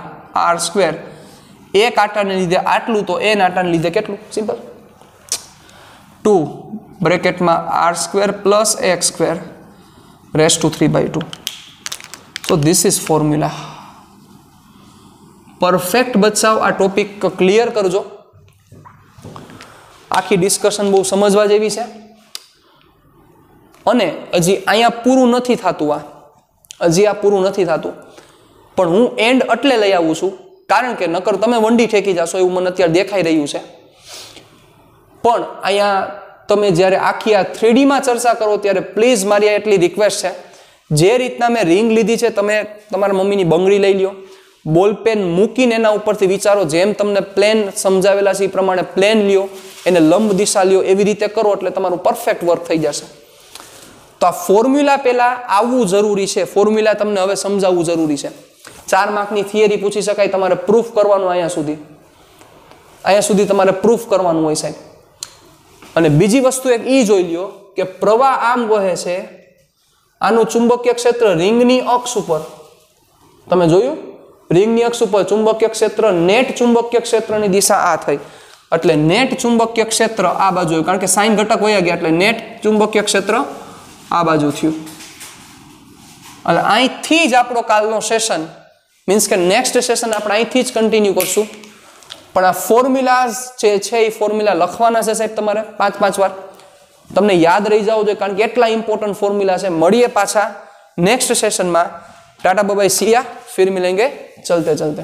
r square. એક આટાને લીધે આટલું તો n આટાને લીધે કેટલું? Simple, 2 બ્રેકેટમાં r square plus x square raised to 3/2. So this is formula. Perfect બચાવ. આ ટોપિક ક્લિયર કરજો. આખી ડિસ્કશન બહુ સમજવા જેવી છે. અને હજી અહીંયા પૂરું નથી થતું. હજી આ પૂરું નથી થતું, પણ હું એન્ડ એટલે લઈ આવું છું કારણ કે નકર તમે વંડી ઠેકી જશો એવું મને અત્યારે દેખાઈ રહ્યું છે. પણ અહીંયા તમે જ્યારે આખી આ 3D માં ચર્ચા કરો ત્યારે પ્લીઝ મારી એટલી રિક્વેસ્ટ છે, જે રીતના મેં રિંગ લીધી છે તમે તમારા મમ્મીની બંગડી લઈ લ્યો, બોલપેન મૂકીને એના ઉપરથી વિચારો, જેમ તમને પ્લેન સમજાવેલા છે એ પ્રમાણે પ્લેન લ્યો, એને લંબ દિશા લ્યો, એવી રીતે કરો એટલે તમારું પરફેક્ટ વર્ક થઈ જશે. તો આ ફોર્મ્યુલા પહેલા આવવું જરૂરી છે. ફોર્મ્યુલા તમને હવે સમજાવવું જરૂરી છે. 4 માર્કની થિયરી પૂછી શકાય, તમારે પ્રૂફ કરવાનું અહીંયા સુધી તમારે પ્રૂફ કરવાનું હોય સાહેબ. અને બીજી વસ્તુ એક એ જોઈ લ્યો કે પ્રવાહ આમ વહે છે, આનું ચુંબકીય ક્ષેત્ર રિંગની અક્ષ ઉપર, તમે જોયું રિંગની અક્ષ ઉપર ચુંબકીય ક્ષેત્ર, નેટ ચુંબકીય ક્ષેત્રની દિશા આ થઈ એટલે નેટ ચુંબકીય ક્ષેત્ર આ બાજુ, કારણ કે સાઇન ઘટક વયા ગયા એટલે નેટ ચુંબકીય ક્ષેત્ર આ બાજુ થયું. અને અહીંથી જ આપણો કાલનો સેશન મીન્સ કે નેક્સ્ટ સેશન આપણે અહીંથી જ કન્ટિન્યુ કરશું. પણ આ ફોર્મ્યુલાઝ જે છે એ ફોર્મ્યુલા લખવાના છે સાહેબ તમારે 5 વાર, તમને યાદ રહી જાવ જોઈએ કારણ કે એટલા ઇમ્પોર્ટન્ટ ફોર્મ્યુલા છે. મળીએ પાછા નેક્સ્ટ સેશનમાં. टाटा बाय बाय, सिया, फिर मिलेंगे चलते चलते.